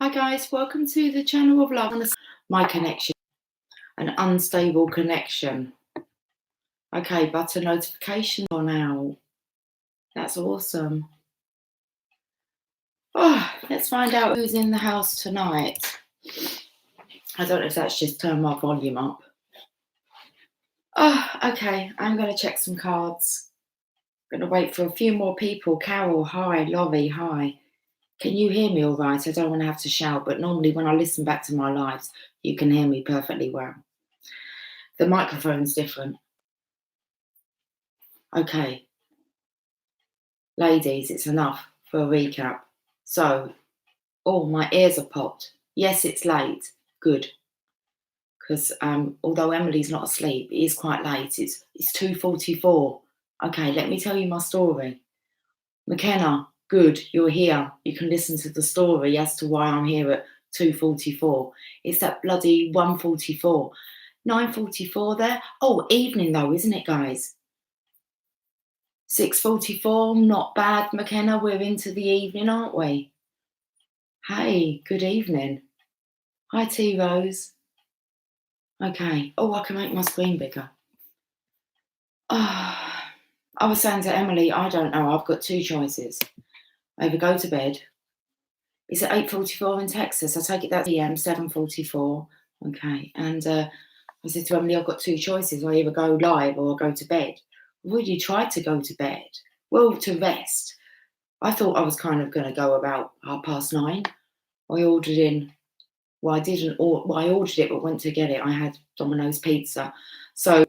Hi guys, welcome to the channel of love. My connection, an unstable connection. Okay, but a notification on out. That's awesome. Oh, let's find out who's in the house tonight. I don't know if that's just turned my volume up. Oh, okay, I'm going to check some cards. I'm going to wait for a few more people. Carol, hi. Laurie, hi. Can you hear me all right? I don't want to have to shout, but normally when I listen back to my lives, you can hear me perfectly well. The microphone's different. Okay. Ladies, it's enough for a recap. So, oh, my ears are popped. Yes, it's late. Good. Because although Emily's not asleep, it is quite late. It's 2:44. Okay, let me tell you my story. McKenna, good, you're here. You can listen to the story as to why I'm here at 2:44. It's that bloody 1:44. 9:44 there. Oh, evening though, isn't it, guys? 6:44, not bad, McKenna. We're into the evening, aren't we? Hey, good evening. Hi, T Rose. Okay. Oh, I can make my screen bigger. I was saying to Emily, I don't know. I've got two choices. I either go to bed. It's at 8:44 in Texas. I take it that's PM, 7:44. Okay. And I said to Emily, I've got two choices. I either go live or I go to bed. I've already tried to go to bed. Well, to rest. I thought I was kind of going to go about 9:30. I ordered in. Well, I didn't. Well, I ordered it, but went to get it. I had Domino's pizza, so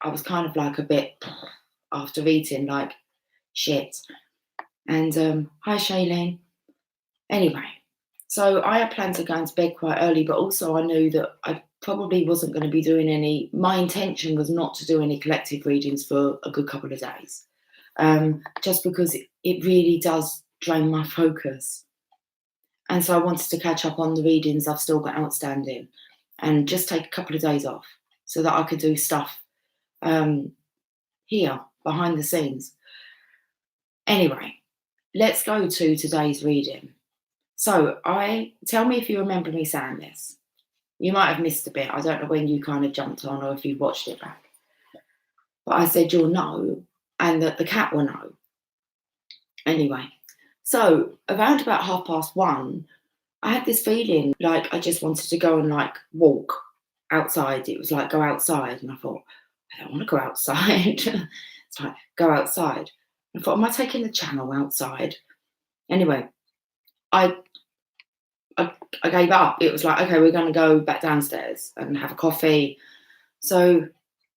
I was kind of like a bit after eating, like shit. And hi, Shailene. Anyway, so I had planned to go into bed quite early, but also I knew that I probably wasn't going to be doing any. My intention was not to do any collective readings for a good couple of days, just because it really does drain my focus. And so I wanted to catch up on the readings I've still got outstanding and just take a couple of days off so that I could do stuff here behind the scenes. Anyway, let's go to today's reading. So tell me if you remember me saying this. You might have missed a bit. I don't know when you kind of jumped on or if you watched it back. But I said you'll know and that the cat will know. Anyway, so around about 1:30, I had this feeling like I just wanted to go and like walk outside. It was like go outside, and I thought I don't want to go outside. It's like go outside. I thought, am I taking the channel outside? Anyway, I gave up. It was like, okay, we're going to go back downstairs and have a coffee. So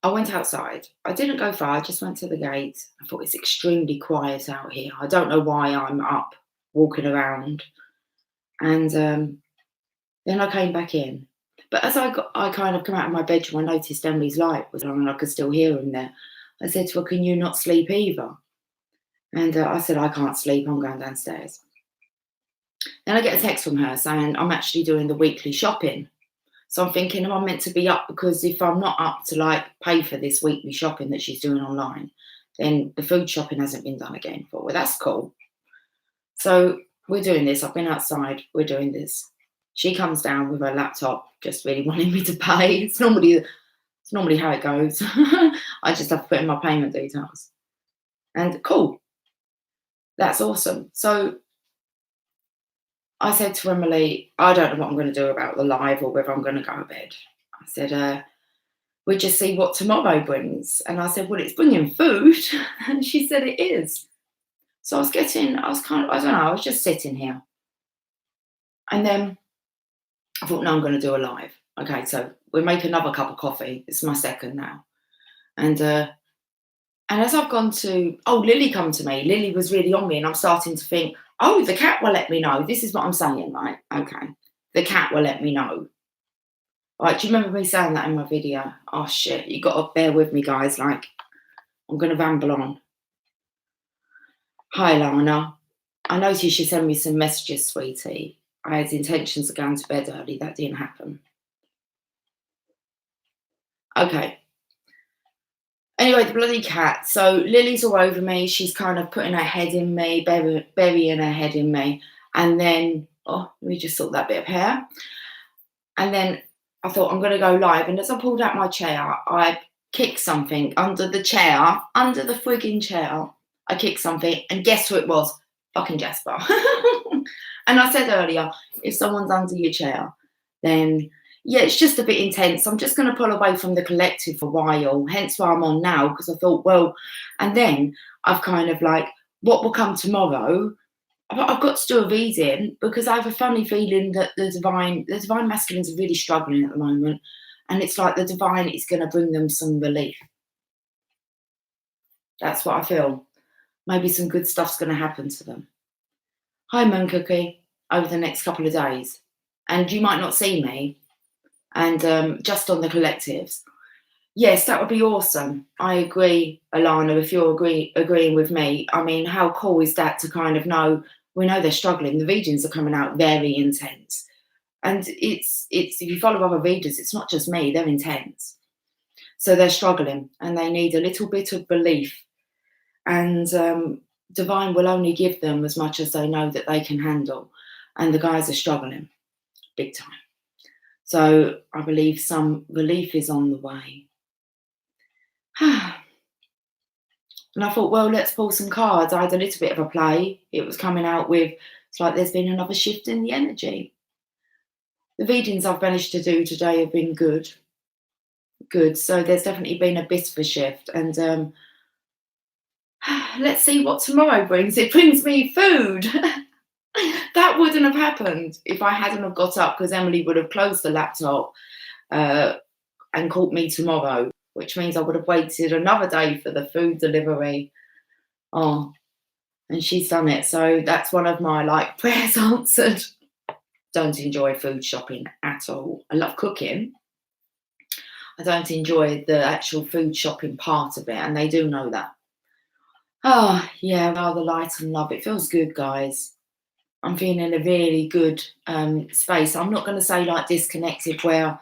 I went outside. I didn't go far. I just went to the gate. I thought it's extremely quiet out here. I don't know why I'm up walking around. And then I came back in. But as I kind of come out of my bedroom, I noticed Emily's light was on and I could still hear him there. I said to her, can you not sleep either? And I said, I can't sleep. I'm going downstairs. Then I get a text from her saying I'm actually doing the weekly shopping. So I'm thinking, am I meant to be up? Because if I'm not up to like pay for this weekly shopping that she's doing online, then the food shopping hasn't been done again for. Well, that's cool. So we're doing this. I've been outside. We're doing this. She comes down with her laptop, just really wanting me to pay. It's normally how it goes. I just have to put in my payment details. And cool. That's awesome. So I said to Emily, I don't know what I'm going to do about the live or whether I'm going to go to bed. I said, we'll just see what tomorrow brings. And I said, well, it's bringing food. And she said it is. So I was just sitting here. And then I thought, no, I'm going to do a live. Okay, so we'll make another cup of coffee. It's my second now. And as I've gone to, Lily come to me. Lily was really on me and I'm starting to think, the cat will let me know. This is what I'm saying, right? Okay. The cat will let me know. Right, do you remember me saying that in my video? Oh, shit. You got to bear with me, guys. Like, I'm going to ramble on. Hi, Lana. I noticed you sent me some messages, sweetie. I had intentions of going to bed early. That didn't happen. Okay. Anyway, the bloody cat. So Lily's all over me. She's kind of putting her head in me, burying her head in me. And then oh, let me just sort that bit of hair. And then I thought, I'm going to go live. And as I pulled out my chair, I kicked something under the chair, under the frigging chair. I kicked something, and guess who it was? Fucking Jasper. And I said earlier, if someone's under your chair, then yeah, it's just a bit intense. I'm just going to pull away from the collective for a while, hence why I'm on now, because I thought, well, and then I've kind of like, what will come tomorrow? I've got to do a reading because I have a funny feeling that the divine masculines are really struggling at the moment, and it's like the divine is going to bring them some relief. That's what I feel. Maybe some good stuff's going to happen to them. Hi, Moon Cookie, over the next couple of days. And you might not see me, and just on the collectives. Yes, that would be awesome. I agree, Alana, if you're agreeing with me. I mean, how cool is that to kind of know, we know they're struggling. The readings are coming out very intense. And it's if you follow other readers, it's not just me, they're intense. So they're struggling and they need a little bit of belief. And divine will only give them as much as they know that they can handle. And the guys are struggling big time. So I believe some relief is on the way. And I thought, well, let's pull some cards. I had a little bit of a play. It was coming out with, it's like there's been another shift in the energy. The readings I've managed to do today have been good. Good. So there's definitely been a bit of a shift. And let's see what tomorrow brings. It brings me food. That wouldn't have happened if I hadn't have got up, because Emily would have closed the laptop and called me tomorrow, which means I would have waited another day for the food delivery. Oh, and she's done it. So that's one of my prayers answered. Don't enjoy food shopping at all. I love cooking. I don't enjoy the actual food shopping part of it, and they do know that. Oh, yeah, rather light and love. It feels good, guys. I'm feeling a really good space. I'm not going to say disconnected where,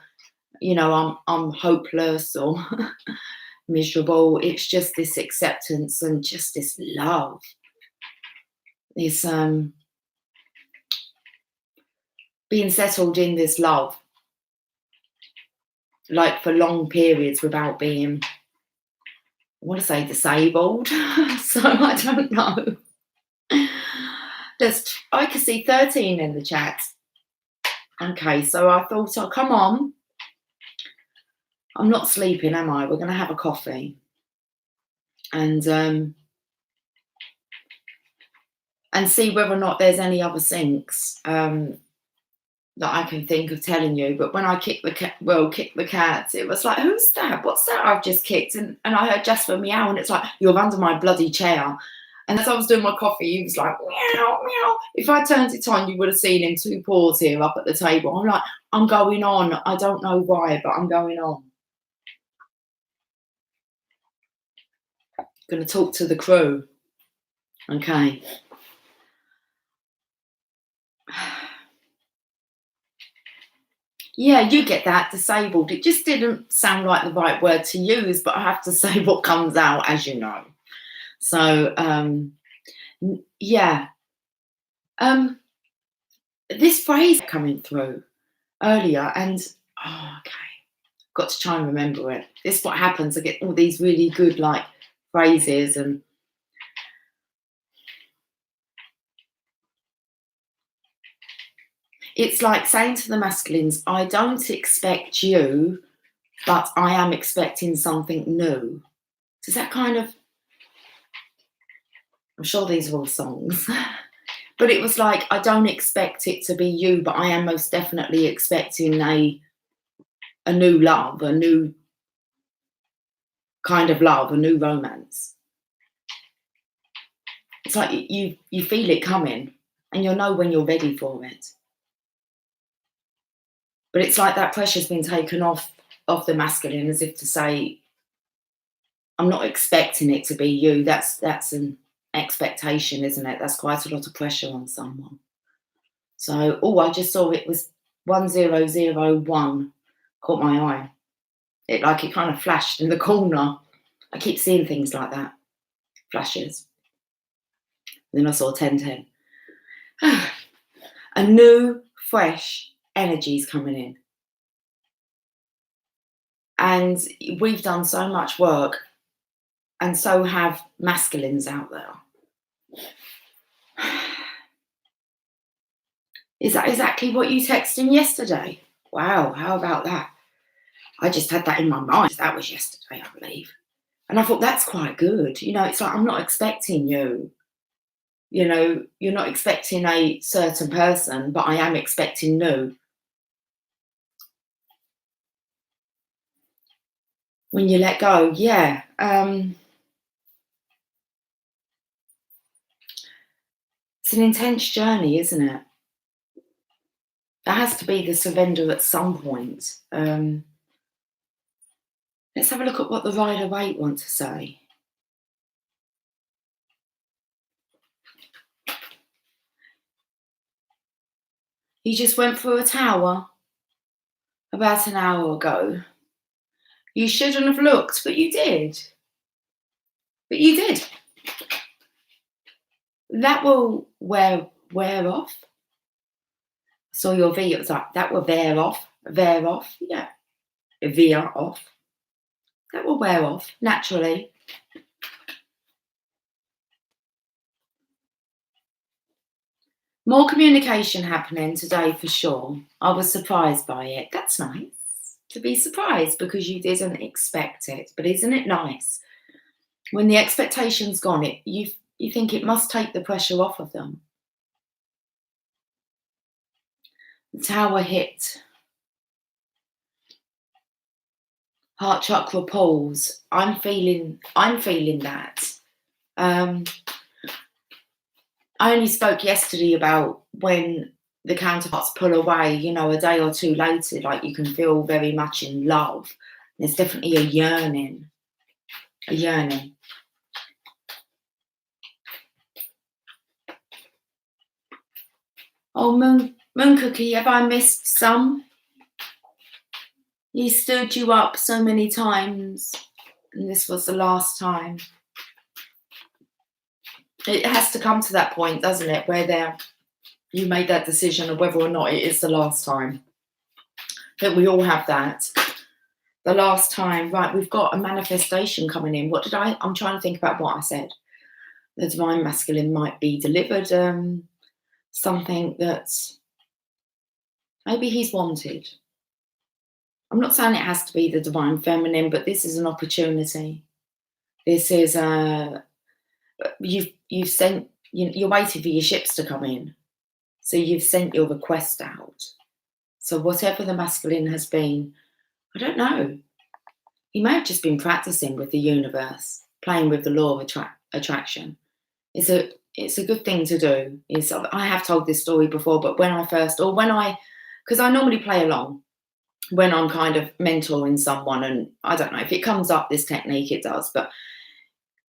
I'm hopeless or miserable. It's just this acceptance and just this love. This being settled in this love, for long periods without being, I want to say disabled. So I don't know. I can see 13 in the chat. Okay, so I thought, oh, come on. I'm not sleeping, am I? We're going to have a coffee. And see whether or not there's any other syncs that I can think of telling you. But when I kicked the cat, it was like, who's that? What's that I've just kicked? And I heard Jasper meow, and it's like, you're under my bloody chair. And as I was doing my coffee, he was like, meow, meow. If I turned it on, you would have seen him 2 paws here up at the table. I'm like, I'm going on. I don't know why, but I'm going on. Going to talk to the crew. Okay. Yeah, you get that, disabled. It just didn't sound like the right word to use, but I have to say what comes out, as you know. So, yeah. This phrase coming through earlier, and okay, got to try and remember it. This is what happens. I get all these really good phrases, and it's like saying to the masculines, I don't expect you, but I am expecting something new. Does that kind of, I'm sure these are all songs, but it was like, I don't expect it to be you, but I am most definitely expecting a new love, a new kind of love, a new romance. It's like you feel it coming, and you'll know when you're ready for it. But it's like that pressure's been taken off the masculine, as if to say, I'm not expecting it to be you. That's an expectation, isn't it? That's quite a lot of pressure on someone. So, I just saw it was 1001 caught my eye. It kind of flashed in the corner. I keep seeing things like that, flashes. Then I saw 1010. A new, fresh energy is coming in. And we've done so much work, and so have masculines out there. Is that exactly what you texted him yesterday? Wow, how about that? I just had that in my mind. That was yesterday, I believe. And I thought, that's quite good. You know, it's like, I'm not expecting you. You know, you're not expecting a certain person, but I am expecting new. When you let go, yeah. It's an intense journey, isn't it? There has to be the surrender at some point. Let's have a look at what the Rider-Waite want to say. You just went through a tower about an hour ago. You shouldn't have looked, but you did. But you did. That will wear off. I saw your V, it was like, that will veer off, yeah. Veer off. That will wear off, naturally. More communication happening today for sure. I was surprised by it. That's nice to be surprised because you didn't expect it. But isn't it nice? When the expectation's gone, you think it must take the pressure off of them. The tower hit. Heart chakra pulls. I'm feeling that. I only spoke yesterday about when the counterparts pull away, you know, a day or two later, like you can feel very much in love. There's definitely a yearning. A yearning. Oh, Moon Cookie, have I missed some? He stood you up so many times, and this was the last time. It has to come to that point, doesn't it, where you made that decision of whether or not it is the last time. But we all have that. The last time, right, we've got a manifestation coming in. I'm trying to think about what I said. The divine masculine might be delivered something that maybe he's wanted. I'm not saying it has to be the divine feminine, but this is an opportunity. This is you've sent, you're waiting for your ships to come in. So you've sent your request out. So whatever the masculine has been, I don't know. He may have just been practicing with the universe, playing with the law of attraction. It's a good thing to do. I have told this story before, but because I normally play along when I'm kind of mentoring someone, and I don't know if it comes up, this technique, it does, but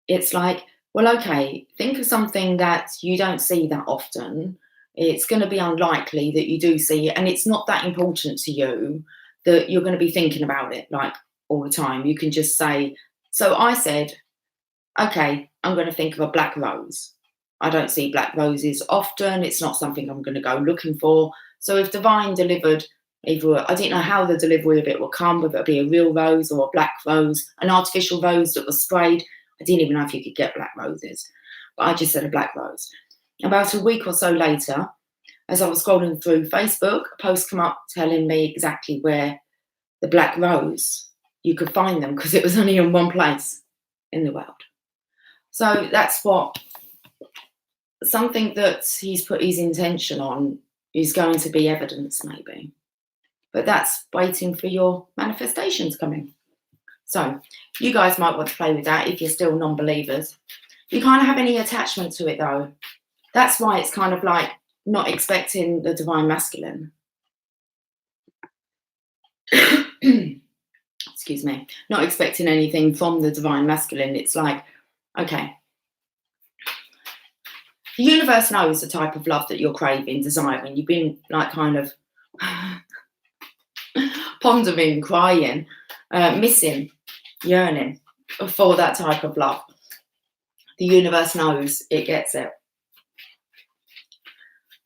it's like, well, okay, think of something that you don't see that often. It's going to be unlikely that you do see it, and it's not that important to you that you're going to be thinking about it like all the time. You can just say, so I said, okay, I'm going to think of a black rose. I don't see black roses often. It's not something I'm going to go looking for. So if divine delivered, I didn't know how the delivery of it will come, whether it be a real rose or a black rose, an artificial rose that was sprayed. I didn't even know if you could get black roses, but I just said a black rose. About a week or so later, as I was scrolling through Facebook, a post came up telling me exactly where the black rose, you could find them because it was only in one place in the world. So that's something that he's put his intention on is going to be evidence, maybe. But that's waiting for your manifestations coming. So you guys might want to play with that if you're still non-believers. You can't have any attachment to it, though. That's why it's kind of like not expecting the divine masculine. Excuse me. Not expecting anything from the divine masculine. It's like, okay, the universe knows the type of love that you're craving, desiring. You've been like kind of pondering, crying, missing, yearning for that type of love. The universe knows, it gets it.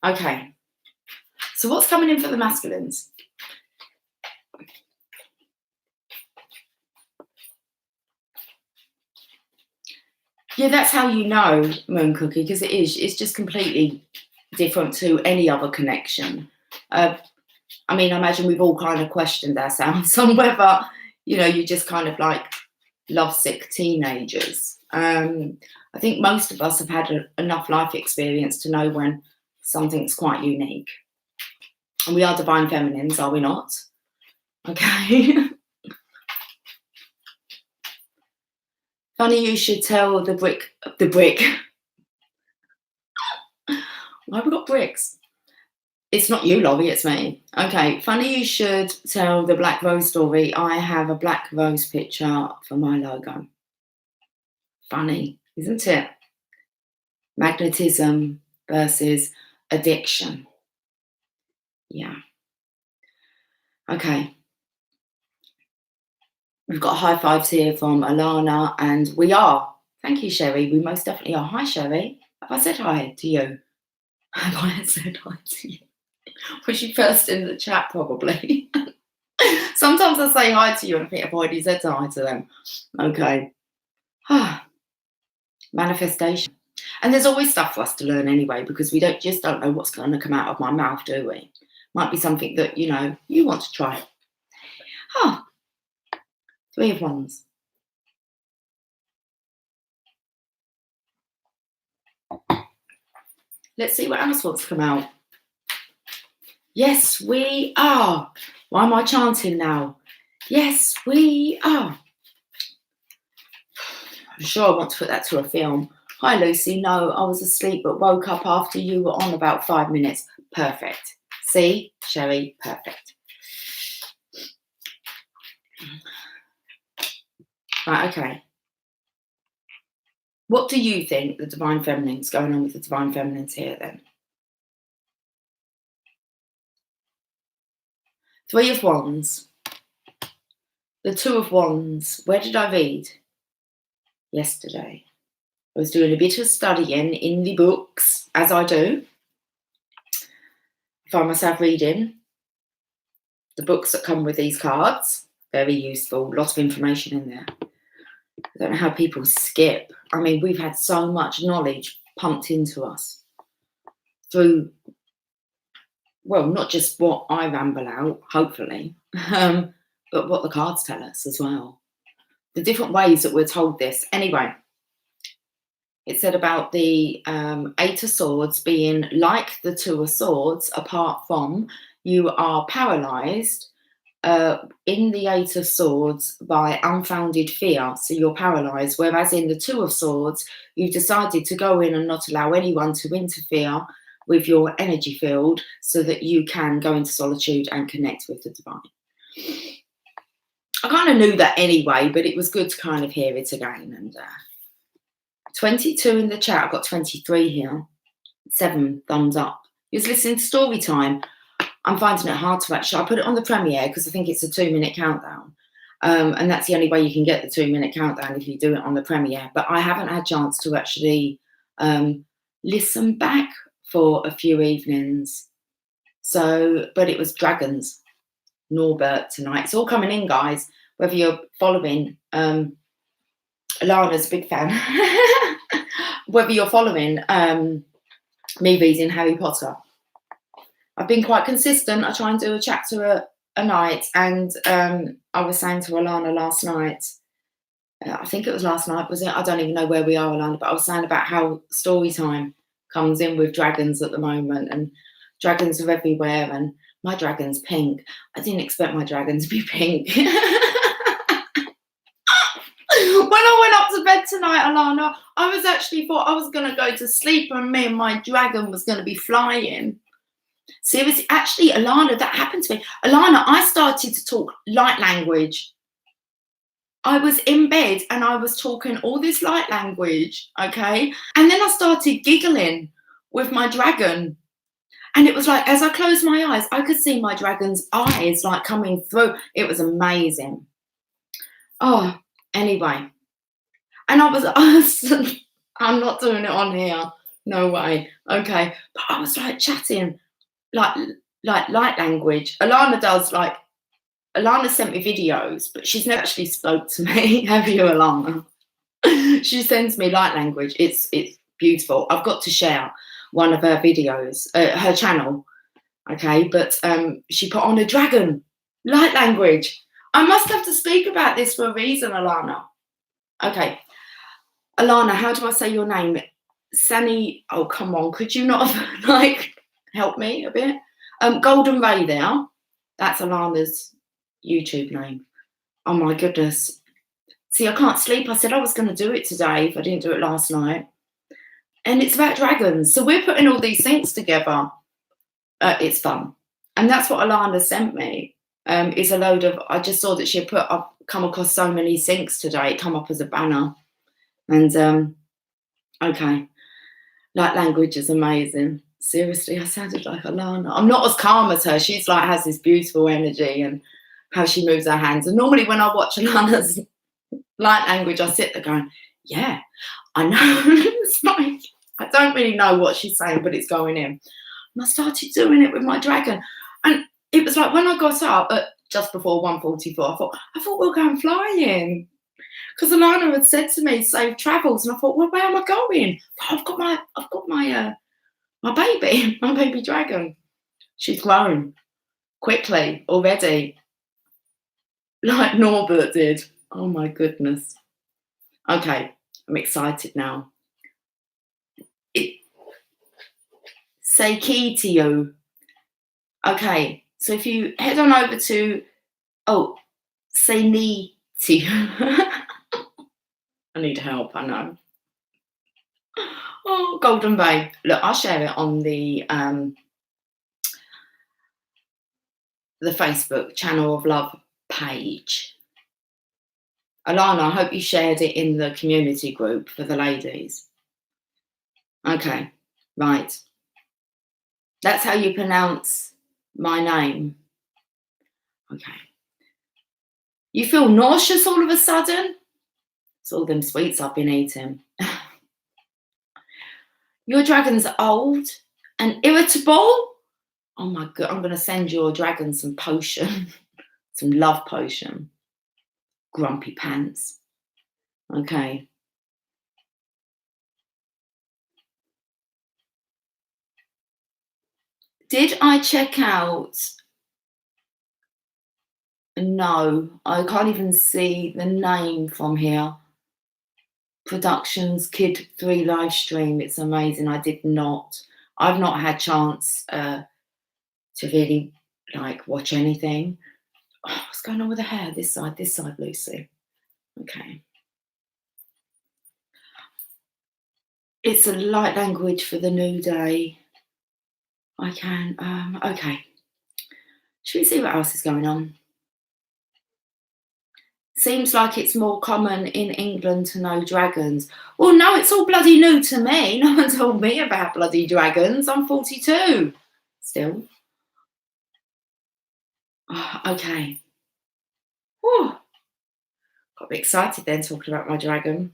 Okay, So what's coming in for the masculines? Yeah, that's how you know, Moon Cookie, because it is. It's just completely different to any other connection. I mean, I imagine we've all kind of questioned ourselves on whether, you just kind of like lovesick teenagers. I think most of us have had enough life experience to know when something's quite unique. And we are divine feminines, are we not? Okay. Funny you should tell the brick. Why have we got bricks? It's not you, Lobby, it's me. Okay, funny you should tell the Black Rose story. I have a Black Rose picture for my logo. Funny, isn't it? Magnetism versus addiction. Yeah. Okay. We've got high fives here from Alana, and we are. Thank you, Sherry. We most definitely are. Hi, Sherry. Have I said hi to you? Have I said hi to you? Was you first in the chat, probably? Sometimes I say hi to you and I think I've already said hi to them. Okay. Manifestation. And there's always stuff for us to learn anyway, because we don't know what's going to come out of my mouth, do we? Might be something that, you want to try. Three of Wands. Let's see what else wants to come out. Yes, we are. Why am I chanting now? Yes, we are. I'm sure I want to put that to a film. Hi, Lucy. No, I was asleep but woke up after you were on about 5 minutes. Perfect. See, Sherry, perfect. Right, okay. What do you think the Divine Feminine's going on with the Divine Feminines here then? Three of Wands. The Two of Wands. Where did I read? Yesterday. I was doing a bit of studying in the books, as I do. I find myself reading the books that come with these cards. Very useful. Lots of information in there. I don't know how people skip. I mean, we've had so much knowledge pumped into us through, well, not just what I ramble out, hopefully, but what the cards tell us as well. The different ways that we're told this. Anyway, it said about the Eight of Swords being like the Two of Swords, apart from you are paralysed in the Eight of Swords by unfounded fear. So you're paralysed, whereas in the Two of Swords, you've decided to go in and not allow anyone to interfere with your energy field so that you can go into solitude and connect with the divine. I kind of knew that anyway, but it was good to kind of hear it again. And 22 in the chat. I've got 23 here. 7 thumbs up. You're listening to story time. I'm finding it hard to actually. I put it on the premiere because I think it's a 2-minute countdown. And that's the only way you can get the 2-minute countdown if you do it on the premiere. But I haven't had a chance to actually listen back for a few evenings. So, but it was Dragons, Norbert tonight. It's all coming in, guys. Whether you're following, Alana's a big fan. Whether you're following me reading Harry Potter. I've been quite consistent. I try and do a chapter a night, and I was saying to Alana last night, I think it was last night, was it? I don't even know where we are, Alana, but I was saying about how story time comes in with dragons at the moment, and dragons are everywhere, and my dragon's pink. I didn't expect my dragon to be pink. When I went up to bed tonight, Alana, I was actually thought I was going to go to sleep and me and my dragon was going to be flying. Seriously, actually, Alana, that happened to me. Alana, I started to talk light language. I was in bed and I was talking all this light language, okay? And then I started giggling with my dragon. And it was like, as I closed my eyes, I could see my dragon's eyes like coming through. It was amazing. Oh, anyway. And I was I'm not doing it on here. No way. Okay. But I was like chatting, like like light language. Alana sent me videos, but she's never actually spoke to me. Have you, Alana? She sends me light language. It's beautiful. I've got to share one of her videos, her channel. Okay, but she put on a dragon light language. I must have to speak about this for a reason, Alana. Okay, Alana, how do I say your name? Sani. Oh, come on, could you not like help me a bit? Golden Ray there. That's Alana's YouTube name. Oh my goodness. See, I can't sleep. I said I was going to do it today if I didn't do it last night. And it's about dragons. So we're putting all these things together. It's fun. And that's what Alana sent me. Is a load of, I just saw that she had I've come across so many syncs today. It come up as a banner. And okay. Light language is amazing. Seriously, I sounded like Alana. I'm not as calm as her. She's like, has this beautiful energy and how she moves her hands. And normally when I watch Alana's light language, I sit there going, yeah, I know. It's like, I don't really know what she's saying, but it's going in. And I started doing it with my dragon. And it was like when I got up at just before 1:44, I thought we're going flying. Because Alana had said to me, safe travels. And I thought, well, where am I going? I've got my baby, my baby dragon. She's grown quickly already. Like Norbert did. Oh my goodness. Okay, I'm excited now. Say key to you. Okay, so if you head on over to, say knee to you. I need help, I know. Oh, Golden Bay. Look, I'll share it on the Facebook Channel of Love page. Alana, I hope you shared it in the community group for the ladies. Okay, right. That's how you pronounce my name. Okay. You feel nauseous all of a sudden? It's all them sweets I've been eating. Your dragon's old and irritable? Oh my God, I'm going to send your dragon some potion, some love potion. Grumpy pants. Okay. Did I check out? No, I can't even see the name from here. Productions Kid 3 live stream. It's amazing. I've not had chance to really like watch anything. Oh, what's going on with the hair? This side, Lucy. Okay. It's a light language for the new day. I can, okay. Should we see what else is going on? Seems like it's more common in England to know dragons. Well, no, it's all bloody new to me. No one told me about bloody dragons. I'm 42 still. Oh, okay. Whew. Got a bit excited then talking about my dragon.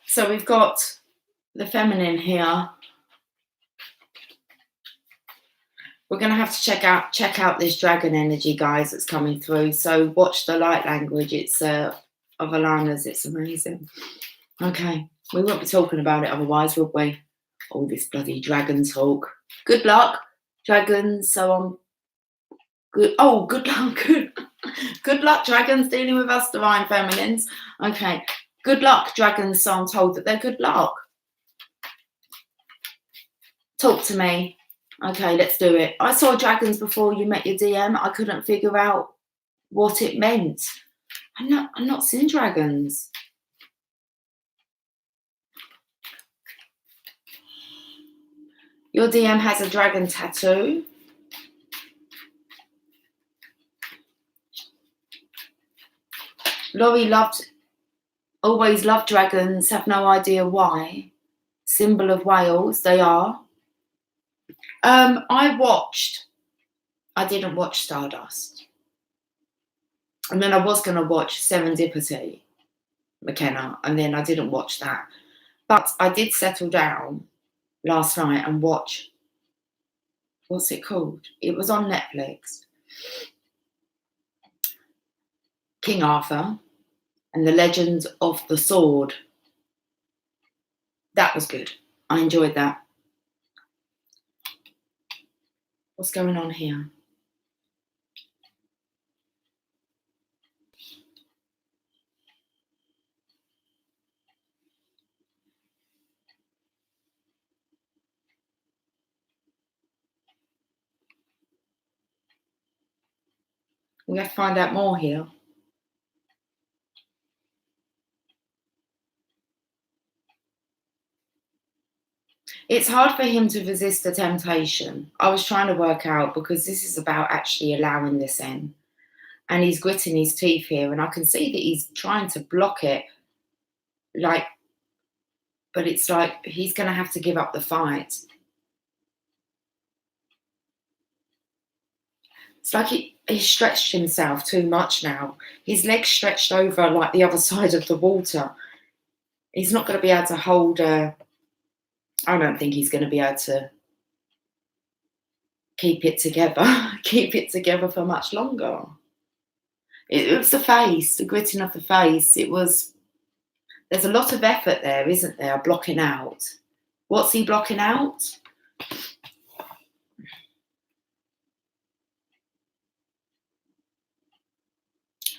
So we've got the feminine here. We're going to have to check out this dragon energy, guys, that's coming through. So watch the light language. It's of Alana's. It's amazing. Okay. We won't be talking about it otherwise, would we? All this bloody dragon talk. Good luck, dragons. So I'm good. Oh, good luck. Good luck, dragons, dealing with us divine feminines. Okay. Good luck, dragons. So I'm told that they're good luck. Talk to me. Okay, let's do it. I saw dragons before you met your DM. I couldn't figure out what it meant. I'm not seeing dragons. Your DM has a dragon tattoo. Laurie always loved dragons, have no idea why. Symbol of Wales, they are. I didn't watch Stardust. And then I was going to watch Serendipity, McKenna, and then I didn't watch that. But I did settle down last night and watch, what's it called? It was on Netflix. King Arthur and the Legend of the Sword. That was good. I enjoyed that. What's going on here? We have to find out more here. It's hard for him to resist the temptation. I was trying to work out, because this is about actually allowing this in. And he's gritting his teeth here, and I can see that he's trying to block it. Like, but it's like he's going to have to give up the fight. It's like he stretched himself too much now. His legs stretched over like the other side of the water. He's not going to be able to hold I don't think he's going to be able to keep it together for much longer. It was the face, the gritting of the face. There's a lot of effort there, isn't there? Blocking out. What's he blocking out?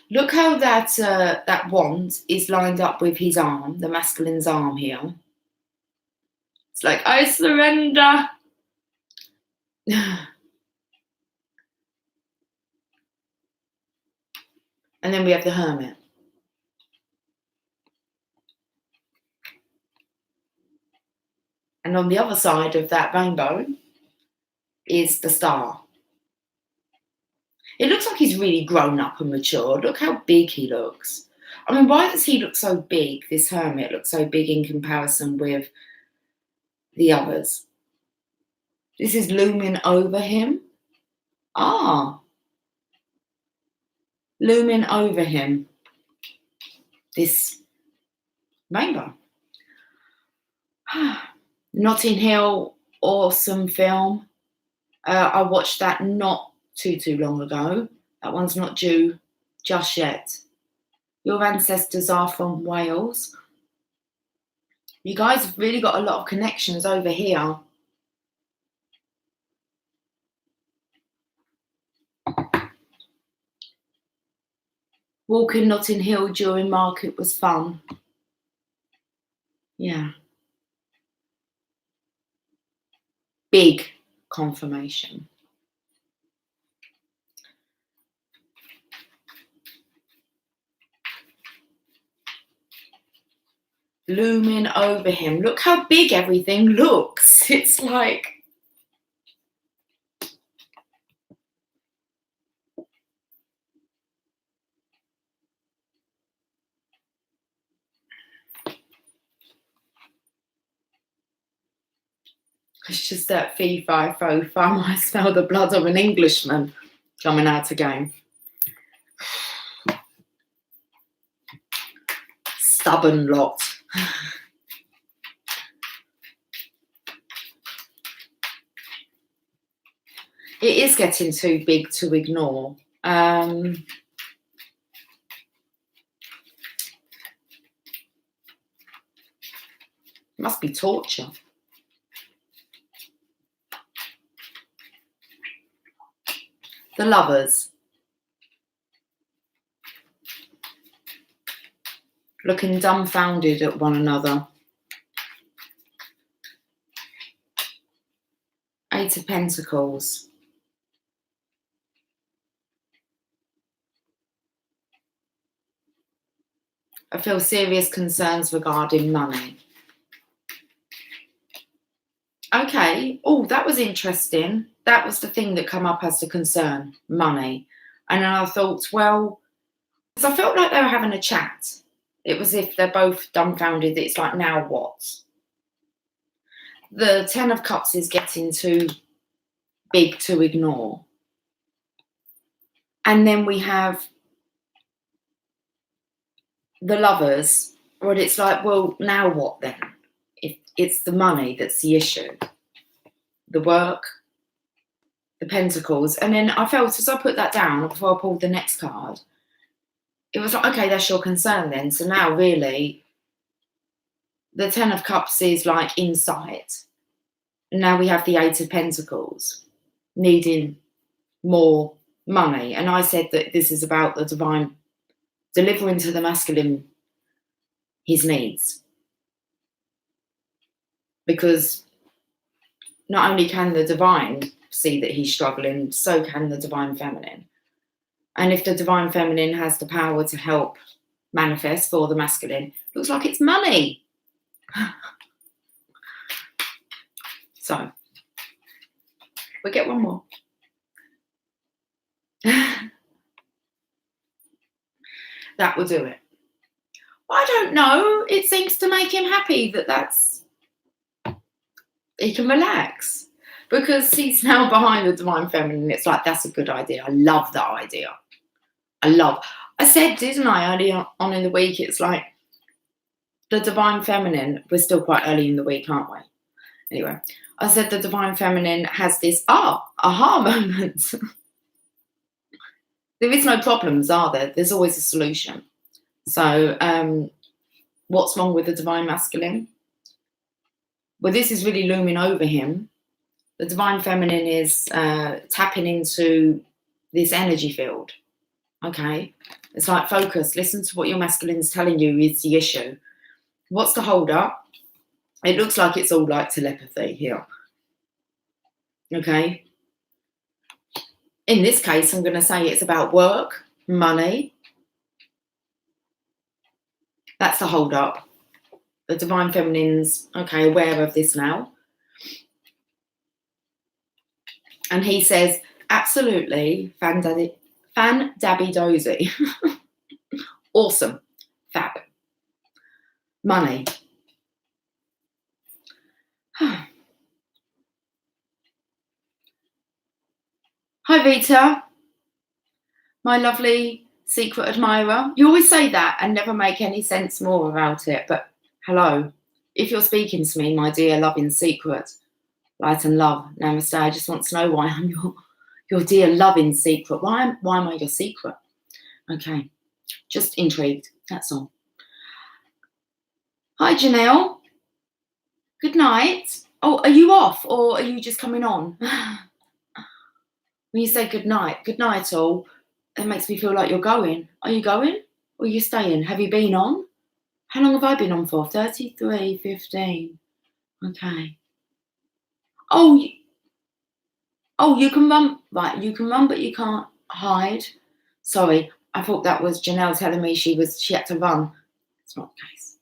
Look how that wand is lined up with his arm, the masculine's arm here. It's like, I surrender. And then we have the Hermit. And on the other side of that rainbow is the Star. It looks like he's really grown up and mature. Look how big he looks. I mean, why does he look so big? This Hermit looks so big in comparison with the others. This is looming over him. Looming over him. This rainbow. Notting Hill, awesome film. I watched that not too long ago. That one's not due just yet. Your ancestors are from Wales. You guys have really got a lot of connections over here. Walking Notting Hill during market was fun. Yeah. Big confirmation. Looming over him. Look how big everything looks. It's like, it's just that fee, fi, fo, fum. I smell the blood of an Englishman coming out again. Stubborn lot. It is getting too big to ignore. Must be torture. The Lovers. Looking dumbfounded at one another. Eight of Pentacles. I feel serious concerns regarding money. Okay. Oh, that was interesting. That was the thing that came up as the concern, money. And then I thought, well, because I felt like they were having a chat. It was if they're both dumbfounded. It's like, now what? The Ten of Cups is getting too big to ignore. And then we have the Lovers, where it's like, well, now what then? it's the money that's the issue. The work, the pentacles. And then I felt as I put that down before I pulled the next card, it was like, okay, that's your concern then. So now really the 10 of Cups is like insight. And now we have the 8 of Pentacles needing more money. And I said that this is about the divine delivering to the masculine his needs. Because not only can the divine see that he's struggling, so can the divine feminine. And if the divine feminine has the power to help manifest for the masculine, looks like it's money. So, we get one more. That will do it. I don't know. It seems to make him happy he can relax. Because he's now behind the divine feminine. It's like, that's a good idea. I love that idea. I said, didn't I, earlier on in the week, it's like the divine feminine, we're still quite early in the week, aren't we? Anyway, I said the divine feminine has this aha moment. There is no problems, are there? There's always a solution. So what's wrong with the divine masculine? Well, this is really looming over him. The divine feminine is tapping into this energy field. Okay, it's like, focus, listen to what your masculine's telling you is the issue. What's the hold up? It looks like it's all like telepathy here. Okay. In this case, I'm going to say it's about work, money. That's the hold up. The divine feminine's, okay, aware of this now. And he says, absolutely, fan-dabby dozy. Awesome. Fab. Money. Hi, Vita. My lovely secret admirer. You always say that and never make any sense more about it. But hello. If you're speaking to me, my dear loving secret, light and love, namaste, I just want to know why I'm your dear loving secret. Why am I your secret? Okay. Just intrigued. That's all. Hi, Janelle. Good night. Oh, are you off or are you just coming on? When you say good night all, it makes me feel like you're going. Are you going or are you staying? Have you been on? How long have I been on for? 33:15. Okay. Oh, you can run. Right, you can run, but you can't hide. Sorry, I thought that was Janelle telling me she had to run. It's not the case.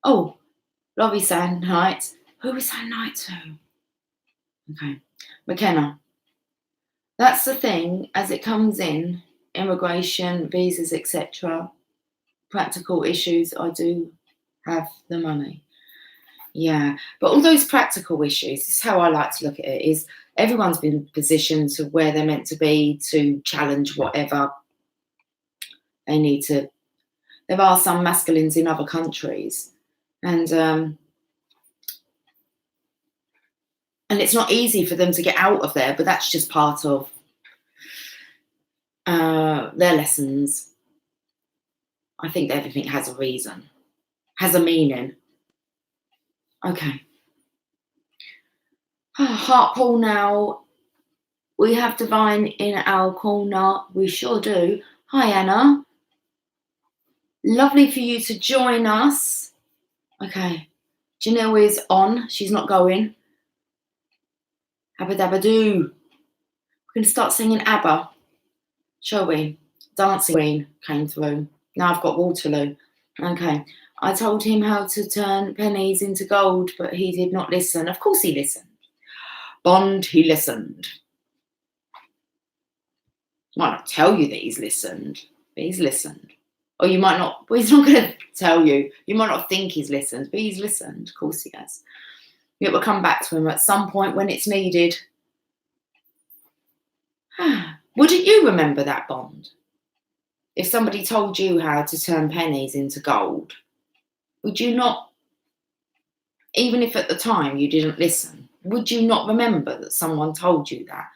Oh, Laurie saying night. Who we saying night to? Okay. McKenna. That's the thing, as it comes in, immigration, visas, etc., practical issues, I do have the money. Yeah, but all those practical issues, this is how I like to look at it, is everyone's been positioned to where they're meant to be to challenge whatever they need to. There are some masculines in other countries, and it's not easy for them to get out of there, but that's just part of their lessons. I think everything has a reason, has a meaning. Okay. Heart pool now. We have divine in our corner. We sure do. Hi, Anna. Lovely for you to join us. Okay. Janelle is on. She's not going. Abba dabba doo. We're going to start singing ABBA, shall we? Dancing Queen came through. Now I've got Waterloo. Okay. I told him how to turn pennies into gold, but he did not listen. Of course he listened. Bond, he listened. Might not tell you that he's listened, but he's listened. Or you might not, well, he's not going to tell you. You might not think he's listened, but he's listened. Of course he has. It will come back to him at some point when it's needed. Wouldn't you remember that, Bond? If somebody told you how to turn pennies into gold, would you not even if at the time you didn't listen, would you not remember that someone told you that?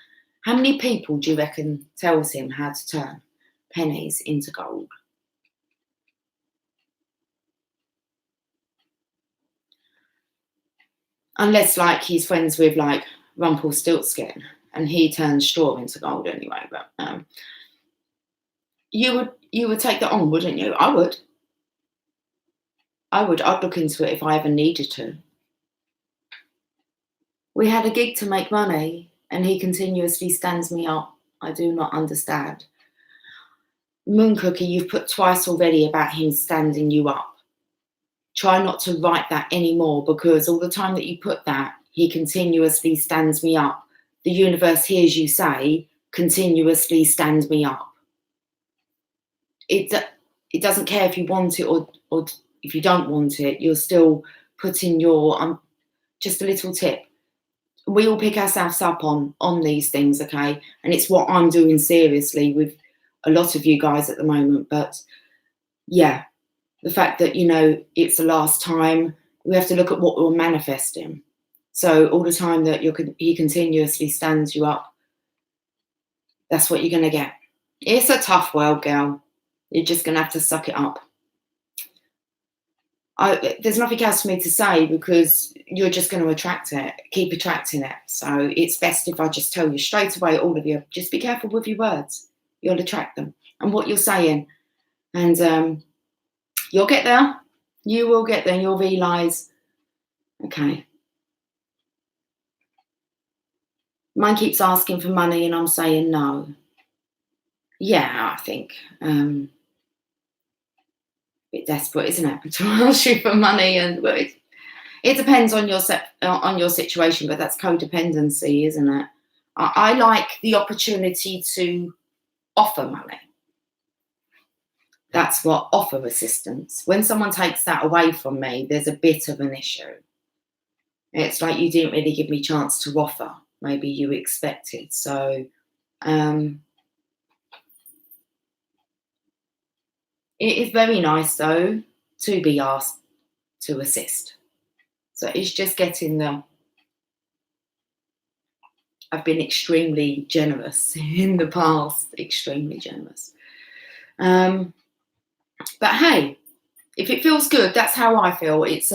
How many people do you reckon tells him how to turn pennies into gold? Unless, like, he's friends with, like, Rumpelstiltskin, and he turns straw into gold anyway. But you would take that on, wouldn't you? I would. I'd look into it if I ever needed to. We had a gig to make money, and he continuously stands me up. I do not understand. Moon Cookie, you've put twice already about him standing you up. Try not to write that anymore, because all the time that you put that, he continuously stands me up. The universe hears you say, continuously stand me up. It doesn't care if you want it or if you don't want it, you're still putting your, just a little tip. We all pick ourselves up on these things, okay? And it's what I'm doing seriously with a lot of you guys at the moment. But yeah, the fact that, you know, it's the last time, we have to look at what we're manifesting. So all the time that he continuously stands you up, that's what you're going to get. It's a tough world, girl. You're just going to have to suck it up. There's nothing else for me to say, because you're just going to attract it. Keep attracting it. So it's best if I just tell you straight away, all of you, just be careful with your words. You'll attract them and what you're saying. And you'll get there. You will get there, and you'll realise, okay. Mine keeps asking for money and I'm saying no. Yeah, I think a bit desperate, isn't it, to ask you for money? And well, it depends on your situation, but that's codependency, isn't it? I like the opportunity to offer money. That's what offer assistance. When someone takes that away from me, there's a bit of an issue. It's like you didn't really give me a chance to offer. Maybe you expected. So it is very nice, though, to be asked to assist. So it's just getting them. I've been extremely generous in the past, extremely generous. But hey, if it feels good, that's how I feel. It's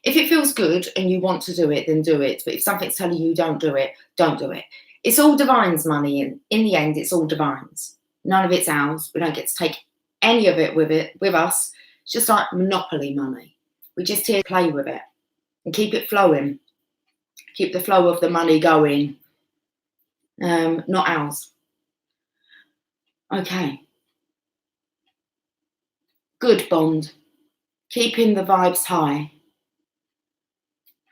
if it feels good and you want to do it, then do it. But if something's telling you don't do it, don't do it. It's all divine's money, and in the end, it's all divine's. None of it's ours. We don't get to take any of it with us. It's just like monopoly money. We just here to play with it and keep it flowing. Keep the flow of the money going. Not ours. Okay. Good, Bond. Keeping the vibes high.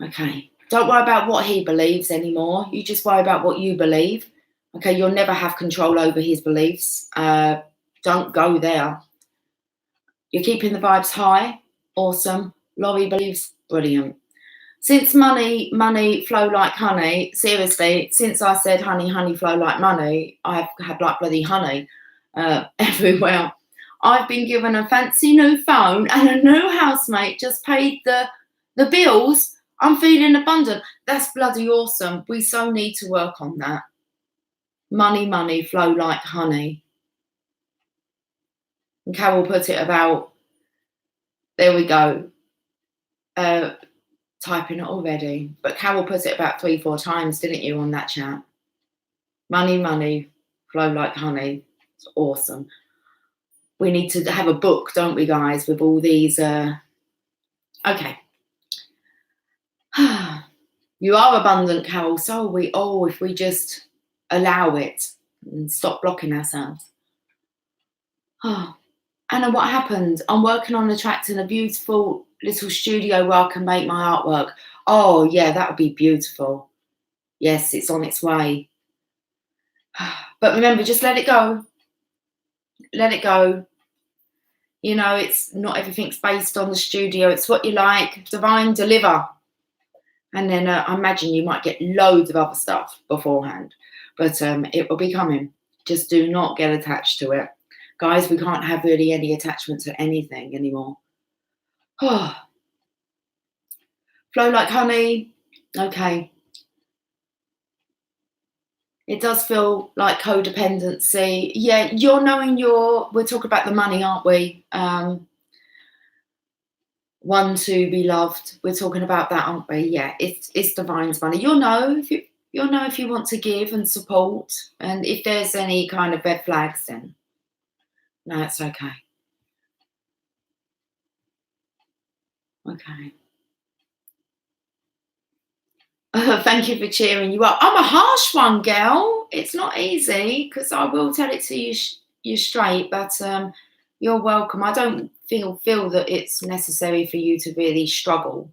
Okay. Don't worry about what he believes anymore. You just worry about what you believe. Okay, you'll never have control over his beliefs. Don't go there. You're keeping the vibes high. Awesome. Laurie believes. Brilliant. Since money flow like honey, seriously, since I said honey flow like money, I've had like bloody honey everywhere. I've been given a fancy new phone, and a new housemate just paid the bills. I'm feeling abundant. That's bloody awesome. We so need to work on that. Money flow like honey. And Carol put it about, there we go. Typing it already. But Carol put it about 3-4 times, didn't you, on that chat? Money flow like honey. It's awesome. We need to have a book, don't we, guys, with all these. Okay. You are abundant, Carol. So are we all, if we just allow it and stop blocking ourselves. Oh, Anna, what happened? I'm working on attracting a beautiful little studio where I can make my artwork. Oh, yeah, that would be beautiful. Yes, it's on its way. But remember, just let it go. Let it go. You know, it's not everything's based on the studio. It's what you like. Divine, deliver. And then I imagine you might get loads of other stuff beforehand. But it will be coming. Just do not get attached to it. Guys, we can't have really any attachment to anything anymore. Flow like honey. Okay. It does feel like codependency. Yeah, you're knowing we're talking about the money, aren't we? One to be loved. We're talking about that, aren't we? Yeah, it's divine's money. You'll know if you want to give and support, and if there's any kind of red flags, then no, it's okay. Okay. Thank you for cheering you up. I'm a harsh one, girl. It's not easy because I will tell it to you straight, but you're welcome. I don't feel that it's necessary for you to really struggle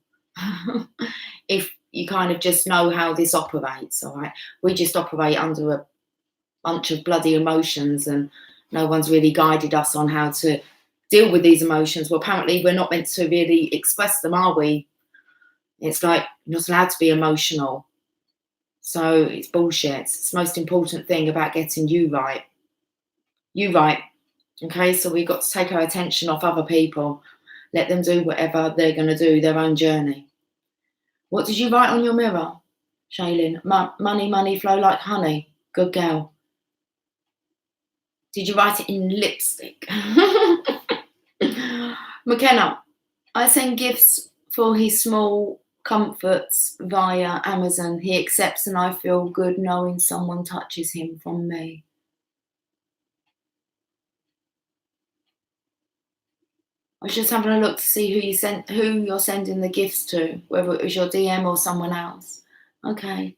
if you kind of just know how this operates. All right, we just operate under a bunch of bloody emotions, and no one's really guided us on how to deal with these emotions. Well, apparently, we're not meant to really express them, are we? It's like you're not allowed to be emotional. So it's bullshit. It's the most important thing about getting you right. You right. Okay, so we've got to take our attention off other people. Let them do whatever they're going to do, their own journey. What did you write on your mirror, Shailene? Money, money, flow like honey. Good girl. Did you write it in lipstick? McKenna, I send gifts for his small comforts via Amazon. He accepts and I feel good knowing someone touches him from me. I was just having a look to see who you're sending the gifts to, whether it was your DM or someone else. Okay.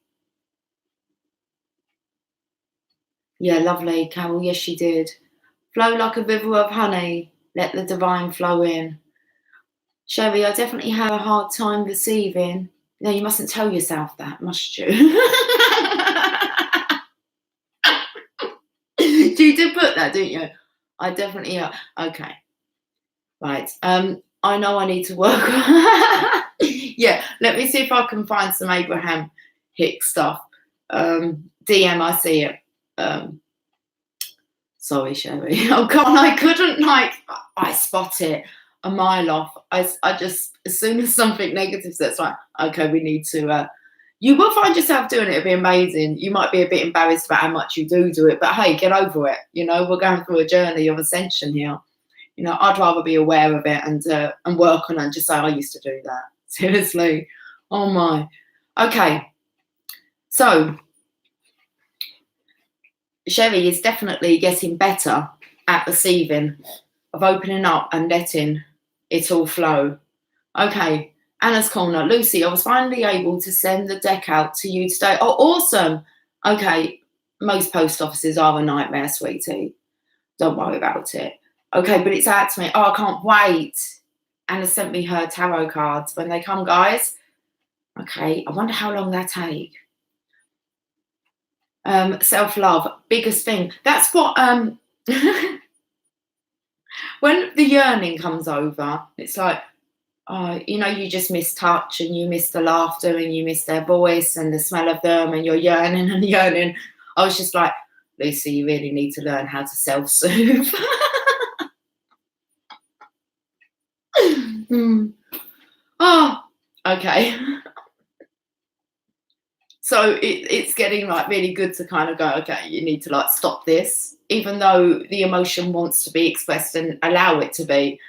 Yeah, lovely, Carol. Yes, she did. Flow like a river of honey. Let the divine flow in. Sherry, I definitely had a hard time receiving. No, you mustn't tell yourself that, must you? You did put that, didn't you? I definitely. Okay. Right. I know I need to work. Yeah. Let me see if I can find some Abraham Hicks stuff. DM, I see it. Sorry, Sherry. Oh, come on. I couldn't, I spot it a mile off. I just, as soon as something negative says, like, okay, we need to, you will find yourself doing it. It'll be amazing. You might be a bit embarrassed about how much you do it, but hey, get over it. You know, we're going through a journey of ascension here. You know, I'd rather be aware of it and work on it and just say, I used to do that. Seriously. Oh my. Okay. So, Sherry is definitely getting better at receiving, of opening up and letting it all flow. Okay. Anna's Corner. Lucy, I was finally able to send the deck out to you today. Oh, awesome. Okay. Most post offices are a nightmare, sweetie. Don't worry about it. Okay, but it's out to me. Oh, I can't wait. Anna sent me her tarot cards when they come, guys. Okay, I wonder how long they take. Self-love, biggest thing. That's what when the yearning comes over, it's like, oh, you know, you just miss touch and you miss the laughter and you miss their voice and the smell of them and you're yearning and yearning. I was just like, Lucy, you really need to learn how to self-soothe. Oh, okay. So it's getting like really good to kind of go, okay, you need to like stop this, even though the emotion wants to be expressed and allow it to be,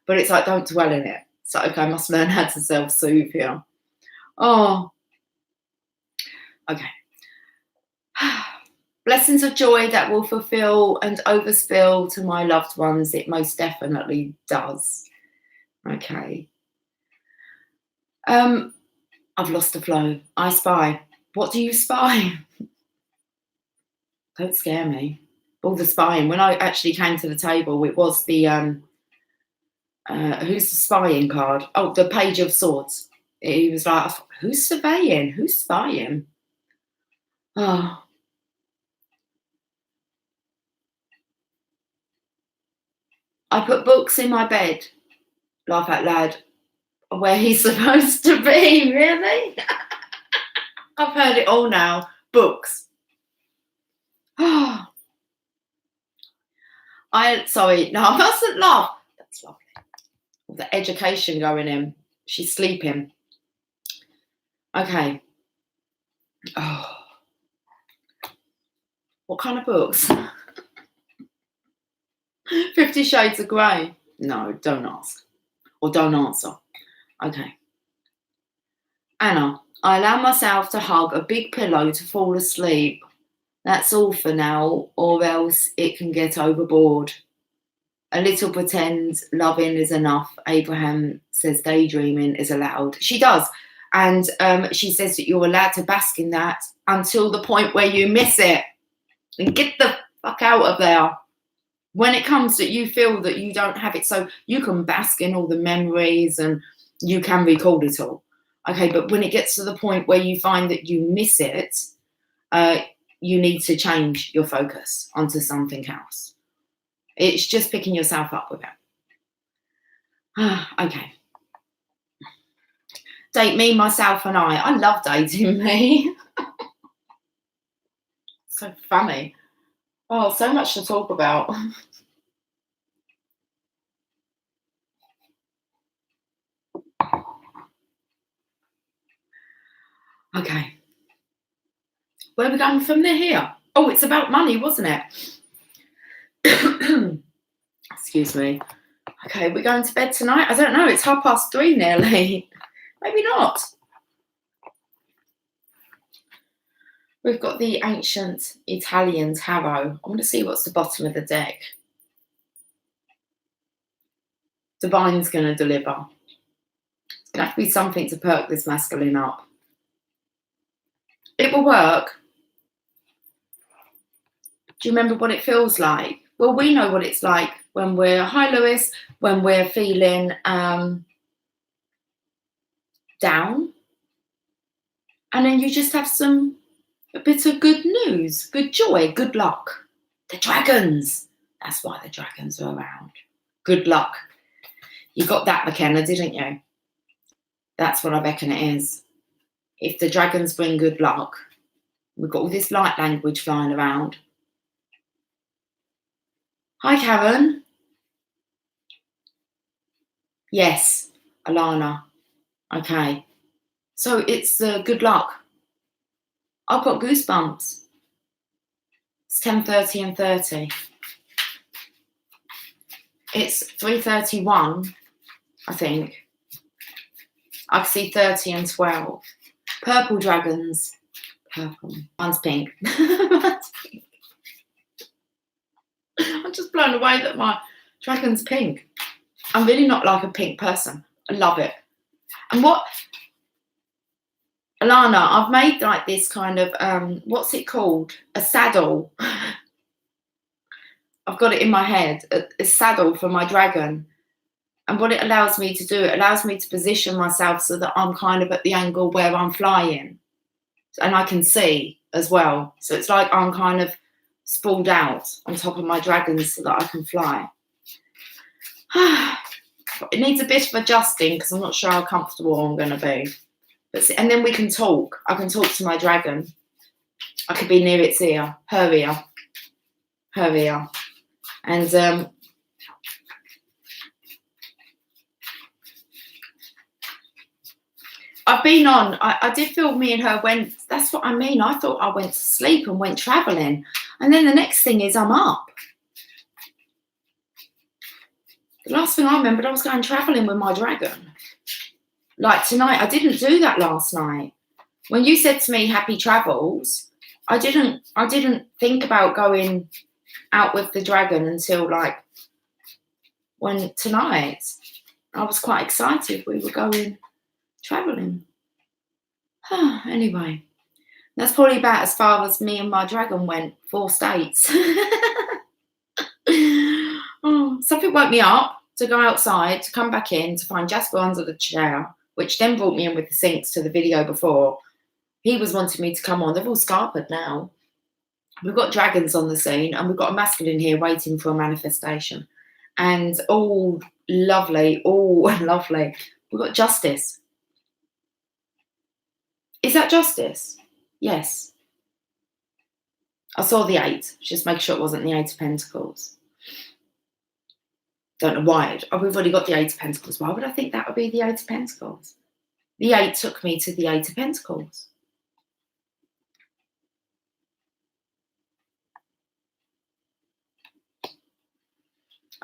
but it's like, don't dwell in it. So, okay, I must learn how to self-soothe here. Oh, okay. Blessings of joy that will fulfill and overspill to my loved ones. It most definitely does. Okay. I've lost the flow. I spy. What do you spy? Don't scare me. All the spying. When I actually came to the table, it was the who's the spying card? Oh, the Page of Swords. He was like, who's surveying? Who's spying? Oh. I put books in my bed. Laugh out loud. Where he's supposed to be, really? I've heard it all now. Books. Oh. Sorry, no, I mustn't laugh. That's lovely. The education going in. She's sleeping. Okay. Oh, what kind of books? 50 Shades of Grey. No, don't ask. Or don't answer. Okay. Anna, I allow myself to hug a big pillow to fall asleep. That's all for now, or else it can get overboard. A little pretend loving is enough. Abraham says daydreaming is allowed. She does. And she says that you're allowed to bask in that until the point where you miss it. And get the fuck out of there. When it comes that you feel that you don't have it, so you can bask in all the memories and you can recall it all. Okay, but when it gets to the point where you find that you miss it, you need to change your focus onto something else. It's just picking yourself up with it. Okay. Date me, myself, and I. I love dating me. So funny. Oh, so much to talk about. Okay. Where are we going from there here? Oh, it's about money, wasn't it? Excuse me. Okay, we're going to bed tonight? I don't know. It's 3:30 nearly. Maybe not. We've got the ancient Italian tarot. I want to see what's the bottom of the deck. Divine's going to deliver. It's going to have to be something to perk this masculine up. It will work. Do you remember what it feels like? Well, we know what it's like when we're, hi Lewis, when we're feeling down. And then you just have a bit of good news, good joy, good luck. The dragons. That's why the dragons are around. Good luck. You got that, McKenna, didn't you? That's what I reckon it is. If the dragons bring good luck, we've got all this light language flying around. Hi, Karen. Yes, Alana. Okay. So it's good luck. I've got goosebumps. It's 10:30 and 30. It's 3:31, I think. I can see 30 and 12. Purple dragons. Purple. Mine's pink. Mine's pink. I'm just blown away that my dragon's pink. I'm really not like a pink person. I love it. And what, Alana, I've made like this kind of, what's it called? A saddle. I've got it in my head, a saddle for my dragon. And what it allows me to do, it allows me to position myself so that I'm kind of at the angle where I'm flying. And I can see as well. So it's like I'm kind of sprawled out on top of my dragons so that I can fly. It needs a bit of adjusting because I'm not sure how comfortable I'm going to be. And then we can talk. I can talk to my dragon. I could be near its ear, her ear. And I've been on, I did feel me and her went, that's what I mean. I thought I went to sleep and went travelling. And then the next thing is I'm up. The last thing I remembered, I was going travelling with my dragon. Like tonight, I didn't do that last night. When you said to me, happy travels, I didn't think about going out with the dragon until like when tonight. I was quite excited we were going travelling. Anyway, that's probably about as far as me and my dragon went, 4 states. Oh, something woke me up to go outside, to come back in, to find Jasper under the chair, which then brought me in with the syncs to the video before. He was wanting me to come on. They're all scarpered now. We've got dragons on the scene and we've got a masculine here waiting for a manifestation. And all lovely, We've got justice. Is that justice? Yes. I saw the 8. Just make sure it wasn't the 8 of Pentacles. Don't know why. We've already got the 8 of Pentacles. Why would I think that would be the 8 of Pentacles? The 8 took me to the 8 of Pentacles.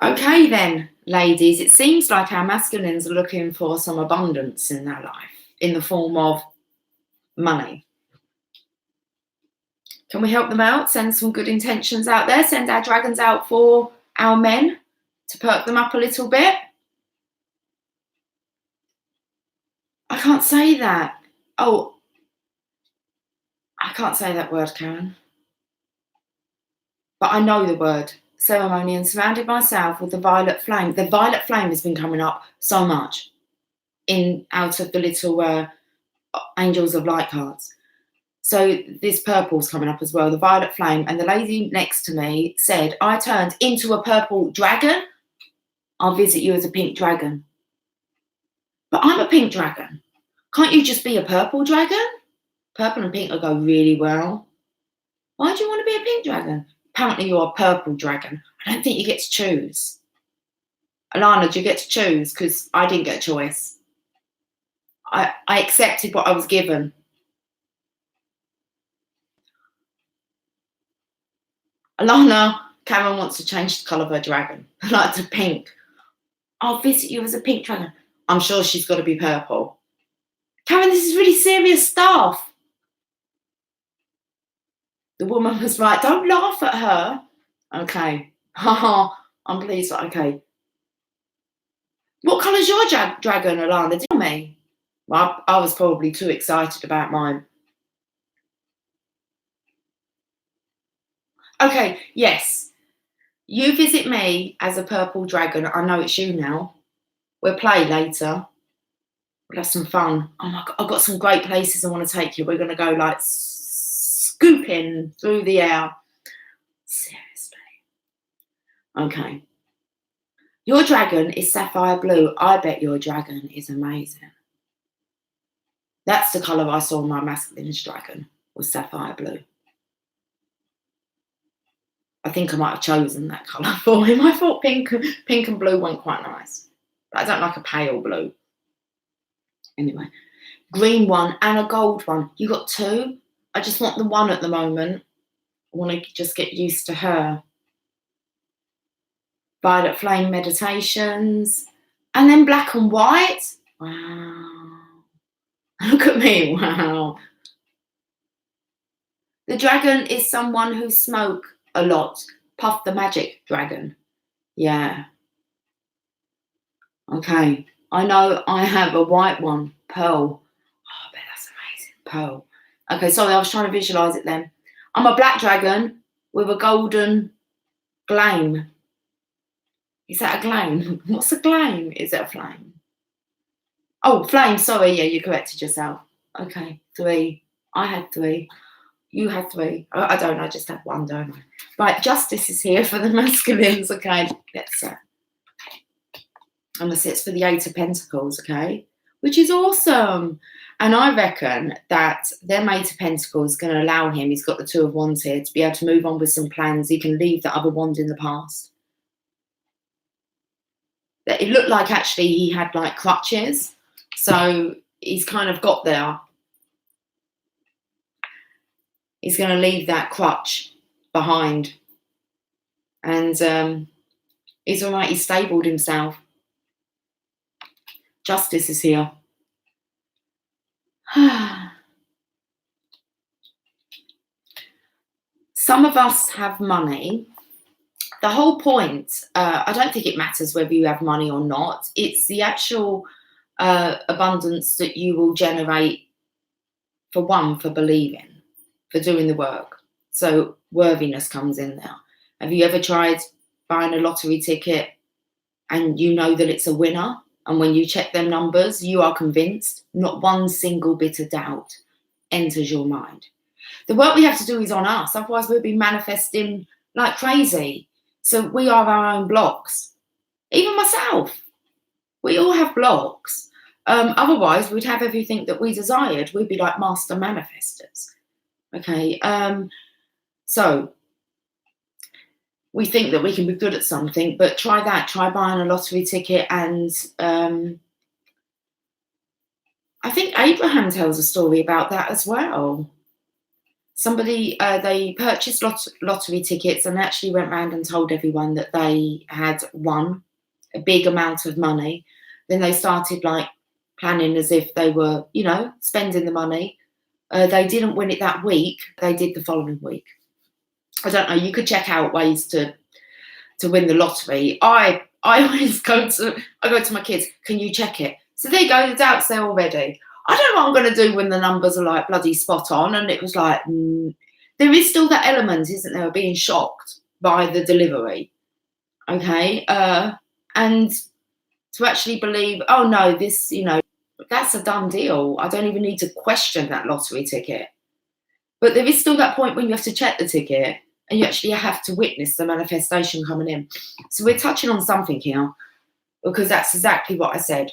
Okay then, ladies, it seems like our masculines are looking for some abundance in their life in the form of money. Can we help them out? Send some good intentions out there. Send our dragons out for our men to perk them up a little bit. I can't say that. Oh, I can't say that word, Karen. But I know the word. Ceremony, and surrounded myself with the violet flame. The violet flame has been coming up so much out of the little angels of light cards. So this purple's coming up as well, the violet flame. And the lady next to me said, I turned into a purple dragon. I'll visit you as a pink dragon. But I'm a pink dragon. Can't you just be a purple dragon? Purple and pink will go really well. Why do you want to be a pink dragon? Apparently you're a purple dragon. I don't think you get to choose. Alana, do you get to choose? Because I didn't get a choice. I accepted what I was given. Alana, Karen wants to change the colour of her dragon. Like to pink. I'll visit you as a pink dragon. I'm sure she's got to be purple. Karen, this is really serious stuff. The woman was right. Don't laugh at her. Okay. Haha. I'm pleased. Okay. What colour's your dragon, Alana? Tell me. Well, I was probably too excited about mine. Okay, yes. You visit me as a purple dragon. I know it's you now. We'll play later. We'll have some fun. Oh my God, I've got some great places I want to take you. We're going to go like scooping through the air. Seriously. Okay. Your dragon is sapphire blue. I bet your dragon is amazing. That's the colour I saw my masculine's dragon, was sapphire blue. I think I might have chosen that colour for him. I thought pink and blue went quite nice. But I don't like a pale blue. Anyway, green one and a gold one. You got 2? I just want the one at the moment. I want to just get used to her. Violet flame meditations. And then black and white. Wow. Look at me. Wow. The dragon is someone who smoke a lot. Puff the magic dragon. Yeah. Okay. I know I have a white one. Pearl. Oh, I bet that's amazing. Pearl. Okay, sorry, I was trying to visualise it then. I'm a black dragon with a golden glame. Is that a glame? What's a glame? Is it a flame? Oh, flame. Sorry. Yeah, you corrected yourself. Okay, 3. I had 3. You had 3. I don't know. I just had 1, don't I? Right, justice is here for the masculines. Okay, let's unless it's for the 8 of Pentacles, okay, which is awesome. And I reckon that their 8 of Pentacles is going to allow him, he's got the 2 of Wands here, to be able to move on with some plans. He can leave the other wand in the past. It looked like actually he had like crutches, so he's kind of got there. He's going to leave that crutch behind. And he's all right, he's stabled himself. Justice is here. Some of us have money. The whole point, I don't think it matters whether you have money or not. It's the actual abundance that you will generate, for one, for believing, for doing the work. So worthiness comes in there. Have you ever tried buying a lottery ticket and you know that it's a winner? And when you check them numbers, you are convinced, not one single bit of doubt enters your mind. The work we have to do is on us, otherwise we'll be manifesting like crazy. So we are our own blocks. Even myself. We all have blocks. Otherwise, we'd have everything that we desired. We'd be like master manifestors. Okay. So we think that we can be good at something, but try that. Try buying a lottery ticket and I think Abraham tells a story about that as well. Somebody, they purchased lottery tickets and actually went round and told everyone that they had won a big amount of money. Then they started like planning as if they were, spending the money. They didn't win it that week. They did the following week. I don't know. You could check out ways to win the lottery. I always go to my kids. Can you check it? So there you go. The doubt's there already. I don't know what I'm going to do when the numbers are like bloody spot on. And it was like, there is still that element, isn't there, of being shocked by the delivery. Okay. And to actually believe, oh no, this, that's a done deal. I don't even need to question that lottery ticket. But there is still that point when you have to check the ticket and you actually have to witness the manifestation coming in. So we're touching on something here because that's exactly what I said.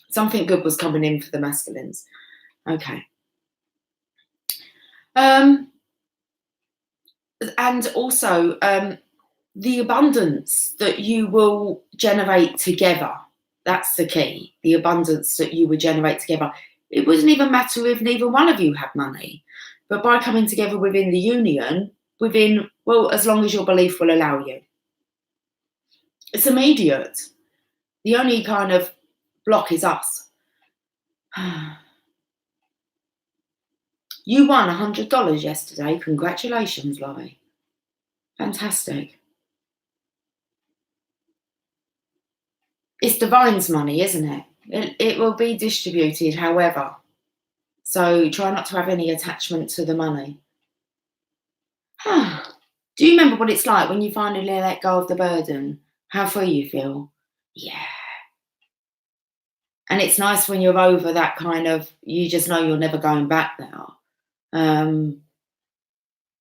Something good was coming in for the masculines. Okay. And also the abundance that you will generate together. That's the key. The abundance that you would generate together. It wouldn't even matter if neither one of you had money. But by coming together within the union, as long as your belief will allow you. It's immediate. The only kind of block is us. You won $100 yesterday. Congratulations, Laurie. Fantastic. It's divine's money, isn't it? It will be distributed however. So try not to have any attachment to the money. Do you remember what it's like when you finally let go of the burden? How free you feel? Yeah. And it's nice when you're over that kind of, you just know you're never going back now.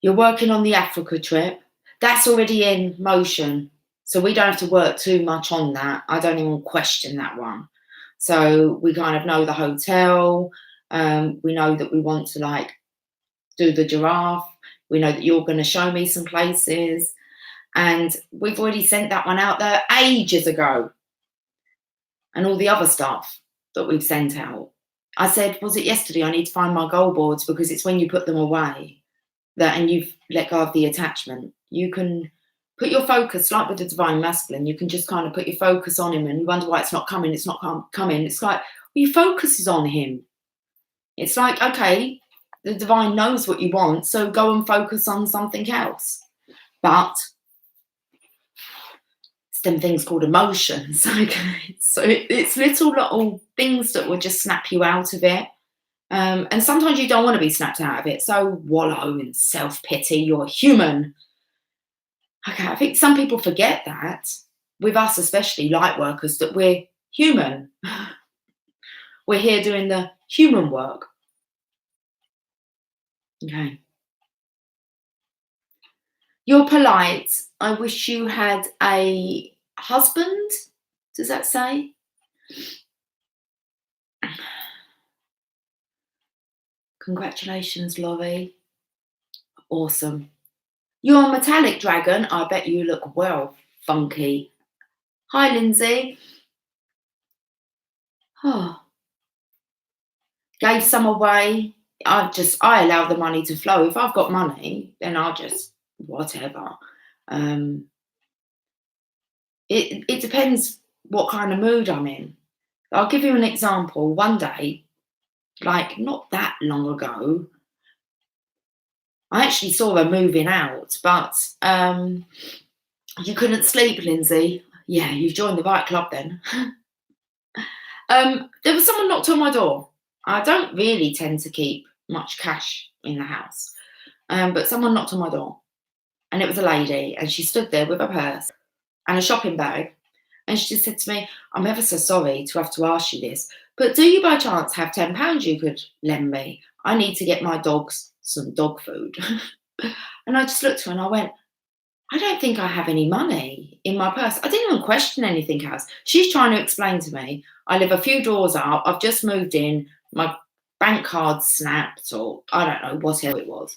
You're working on the Africa trip. That's already in motion. So we don't have to work too much on that. I don't even question that one. So we kind of know the hotel. We know that we want to do the giraffe. We know that you're going to show me some places. And we've already sent that one out there ages ago. And all the other stuff that we've sent out. I said, was it yesterday? I need to find my goal boards because it's when you put them away and you've let go of the attachment. You can put your focus, like with the divine masculine, you can just kind of put your focus on him and you wonder why it's not coming. It's not coming. It's like, your focus is on him. It's like, okay, the divine knows what you want, so go and focus on something else. But it's them things called emotions. Okay, so it's little things that will just snap you out of it. And sometimes you don't want to be snapped out of it. So wallow in self-pity. You're human. Okay, I think some people forget that, with us especially, light workers, that we're human. We're here doing the human work. Okay. You're polite. I wish you had a husband. Does that say? Congratulations, Laurie. Awesome. You're a metallic dragon. I bet you look well funky. Hi, Lindsay. Oh. Gave some away. I allow the money to flow. If I've got money, then I'll just whatever. It depends what kind of mood I'm in. I'll give you an example. One day, not that long ago, I actually saw her moving out, but you couldn't sleep, Lindsay. Yeah, you've joined the right club then. There was someone knocked on my door. I don't really tend to keep much cash in the house, but someone knocked on my door, and it was a lady, and she stood there with a purse and a shopping bag, and she just said to me, I'm ever so sorry to have to ask you this, but do you by chance have £10 you could lend me? I need to get my dogs some dog food. And I just looked at her and I went, I don't think I have any money in my purse. I didn't even question anything else. She's trying to explain to me, I live a few doors up, I've just moved in, my bank card snapped, or I don't know, whatever it was.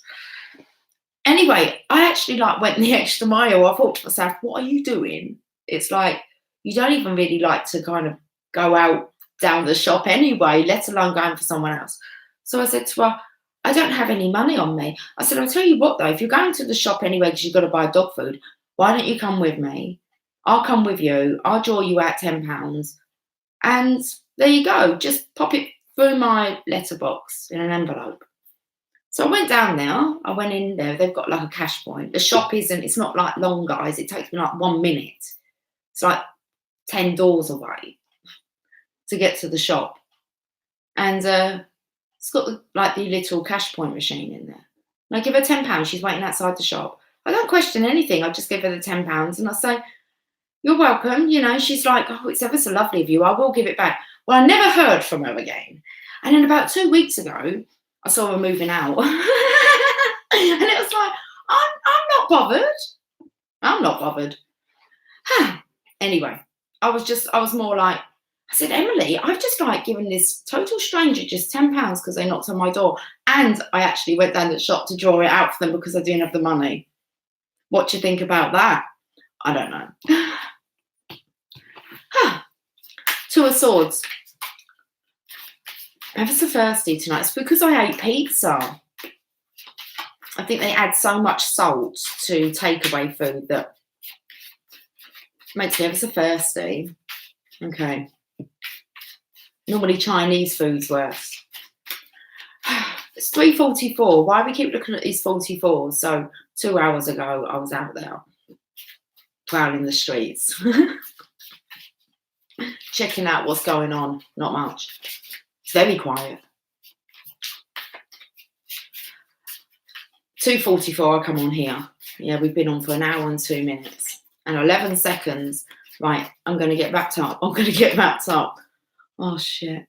Anyway, I actually went the extra mile. I thought to myself, what are you doing? It's like, you don't even really like to kind of go out down the shop anyway, let alone going for someone else. So I said to her, I don't have any money on me. I said, I'll tell you what though, if you're going to the shop anyway because you've got to buy dog food, why don't you come with me? I'll come with you. I'll draw you out £10. And there you go. Just pop it through my letterbox in an envelope. So I went down there. I went in there. They've got like a cash point. The shop it's not like long, guys. It takes me like 1 minute. It's like 10 doors away to get to the shop. And it's got like the little cash point machine in there. And I give her £10. She's waiting outside the shop. I don't question anything. I just give her the £10 and I say, you're welcome. You know, she's like, oh, it's ever so lovely of you. I will give it back. Well, I never heard from her again. And then about 2 weeks ago, I saw her moving out. And it was like, I'm not bothered. I'm not bothered. Anyway, I was more like, I said, Emily, I've just like given this total stranger just £10 because they knocked on my door. And I actually went down to the shop to draw it out for them because I didn't have the money. What do you think about that? I don't know. Two of Swords. Ever so thirsty tonight. It's because I ate pizza. I think they add so much salt to takeaway food that makes me ever so thirsty. Okay. Normally Chinese food's worse. It's 3:44. Why do we keep looking at these 44s? So 2 hours ago, I was out there prowling the streets, checking out what's going on. Not much. It's very quiet. 2:44, I come on here. Yeah, we've been on for 1 hour and 2 minutes and 11 seconds. Right, I'm going to get wrapped up. I'm going to get wrapped up. Oh, shit.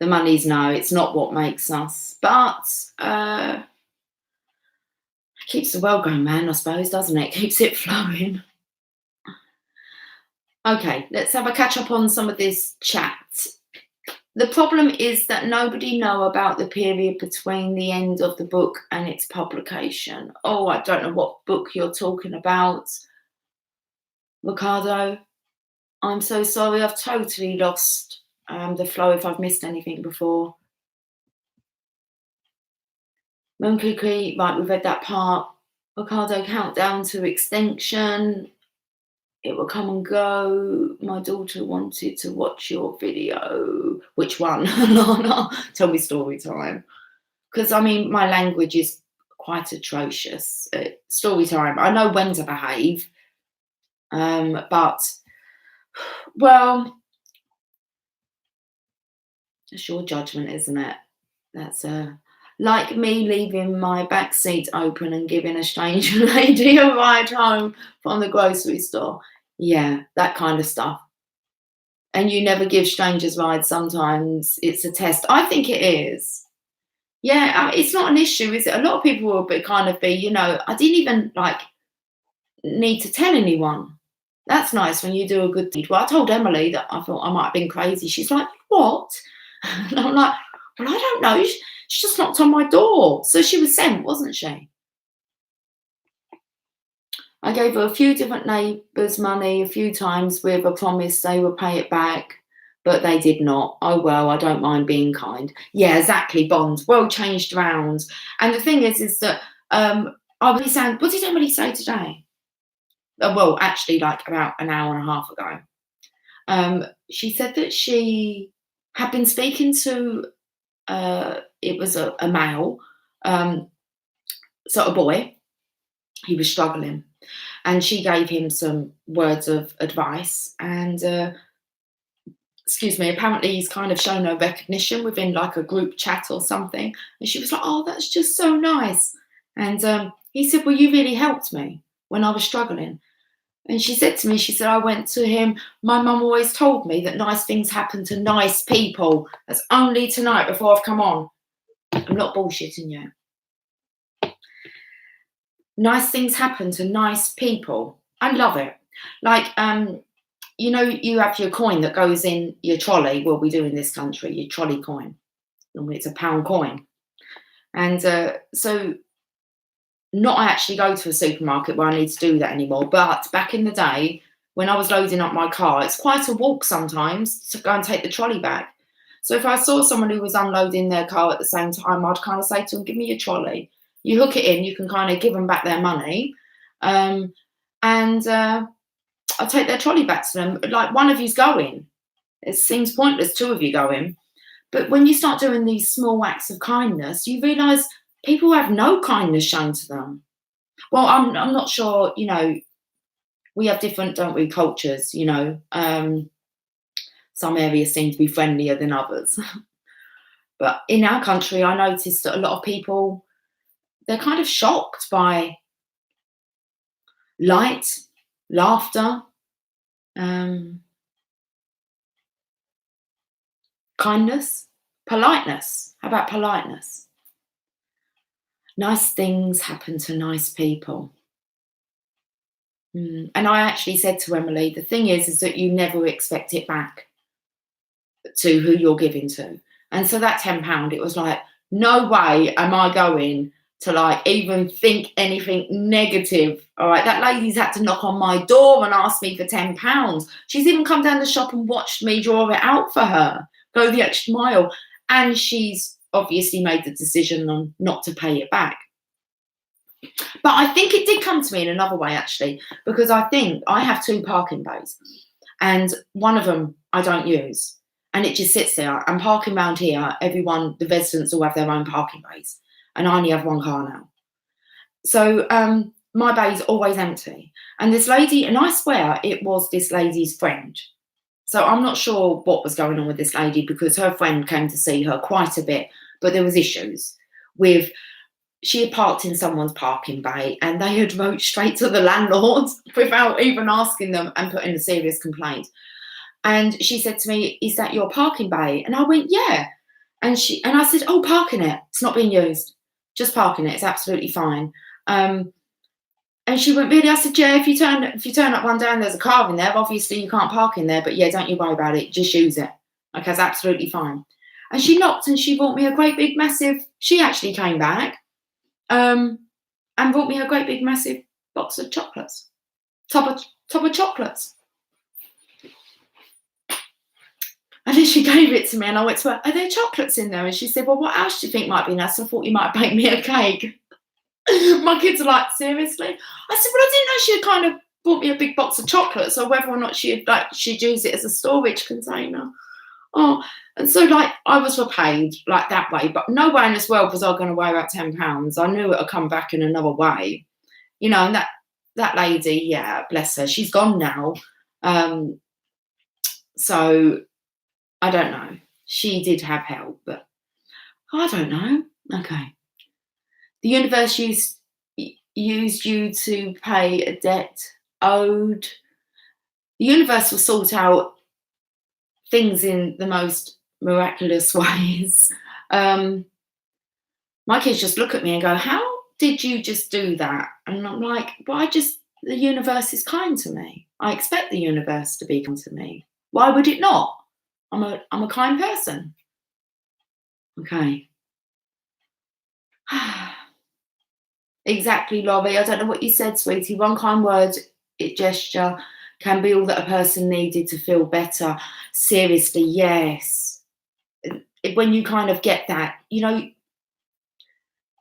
The money's no, it's not what makes us. But it keeps the world going, man, I suppose, doesn't it? Keeps it flowing. Okay, let's have a catch up on some of this chat. The problem is that nobody know about the period between the end of the book and its publication. Oh, I don't know what book you're talking about, Ricardo. I'm so sorry. I've totally lost the flow if I've missed anything before. Mooncookie, right, we've read that part. Ricardo, countdown to extinction. It will come and go. My daughter wanted to watch your video. Which one? No, tell me story time. Because, I mean, my language is quite atrocious. Story time. I know when to behave. But, well, it's your judgment, isn't it? That's like me leaving my back seat open and giving a stranger lady a ride home from the grocery store. Yeah, that kind of stuff. And you never give strangers rides. Sometimes it's a test. I think it is. Yeah, it's not an issue, is it? A lot of people will be, you know, I didn't even like need to tell anyone. That's nice when you do a good deed. Well, I told Emily that I thought I might have been crazy. She's like, what? And I'm like, well, I don't know. She just knocked on my door. So she was sent, wasn't she? I gave her a few different neighbours money a few times with a promise they would pay it back, but they did not. Oh, well, I don't mind being kind. Yeah, exactly, Bond. Well changed round. And the thing is that what did Emily say today? Well, actually, like about an hour and a half ago. She said that she had been speaking to, it was a male, so a boy. He was struggling. And she gave him some words of advice. And, apparently he's kind of shown her recognition within like a group chat or something. And she was like, oh, that's just so nice. And he said, well, you really helped me when I was struggling. And she said to me, she said, I went to him. My mum always told me that nice things happen to nice people. That's only tonight before I've come on. I'm not bullshitting you. Nice things happen to nice people. I love it. Like, you know, you have your coin that goes in your trolley. Well, we do in this country, your trolley coin. Normally it's £1 coin. And so not I actually go to a supermarket where I need to do that anymore. But back in the day, when I was loading up my car, it's quite a walk sometimes to go and take the trolley back. So if I saw someone who was unloading their car at the same time, I'd kind of say to them, give me your trolley. You hook it in, you can kind of give them back their money. And I'll take their trolley back to them. Like, one of you's going. It seems pointless, two of you going. But when you start doing these small acts of kindness, you realise people have no kindness shown to them. Well, I'm not sure, you know, we have different, don't we, cultures, you know. Some areas seem to be friendlier than others. But in our country, I noticed that a lot of people, they're kind of shocked by light, laughter, kindness, politeness. How about politeness? Nice things happen to nice people. And I actually said to Emily, the thing is that you never expect it back to who you're giving to. And so that £10, it was like, no way am I going to like even think anything negative. All right, that lady's had to knock on my door and ask me for £10. She's even come down the shop and watched me draw it out for her, go the extra mile. And she's obviously made the decision on not to pay it back. But I think it did come to me in another way, actually, because I think I have 2 parking bays and one of them I don't use. And it just sits there. I'm parking around here. Everyone, the residents all have their own parking bays. And I only have 1 car now. So my bay's always empty. And this lady, and I swear it was this lady's friend. So I'm not sure what was going on with this lady, because her friend came to see her quite a bit. But there was issues with, she had parked in someone's parking bay and they had wrote straight to the landlord without even asking them and put in a serious complaint. And she said to me, is that your parking bay? And I went, yeah. And I said, oh, park in it. It's not being used. Just park in it. It's absolutely fine. And she went, really? I said, yeah, if you turn up one day and there's a car in there, obviously you can't park in there. But yeah, don't you worry about it. Just use it. Okay, it's absolutely fine. And she knocked and she bought me a great big massive, she actually came back and brought me a great big massive box of chocolates. Top of chocolates. And then she gave it to me and I went to her, are there chocolates in there? And she said, well, what else do you think might be nice? I thought you might bake me a cake. My kids are like, seriously? I said, well, I didn't know she had kind of bought me a big box of chocolates, or whether or not she'd use it as a storage container. Oh, and so like I was repaid like that way, but no way in this world was I going to weigh out £10. I knew it would come back in another way, you know. And that lady, yeah, bless her, she's gone now. So I don't know. She did have help, but I don't know. Okay. The universe used you to pay a debt owed. The universe will sort out things in the most miraculous ways. My kids just look at me and go, how did you just do that? And I'm like, well, the universe is kind to me. I expect the universe to be kind to me. Why would it not? I'm a kind person. Okay. Exactly, Laurie. I don't know what you said, sweetie. One kind word, gesture can be all that a person needed to feel better. Seriously, yes. When you kind of get that, you know,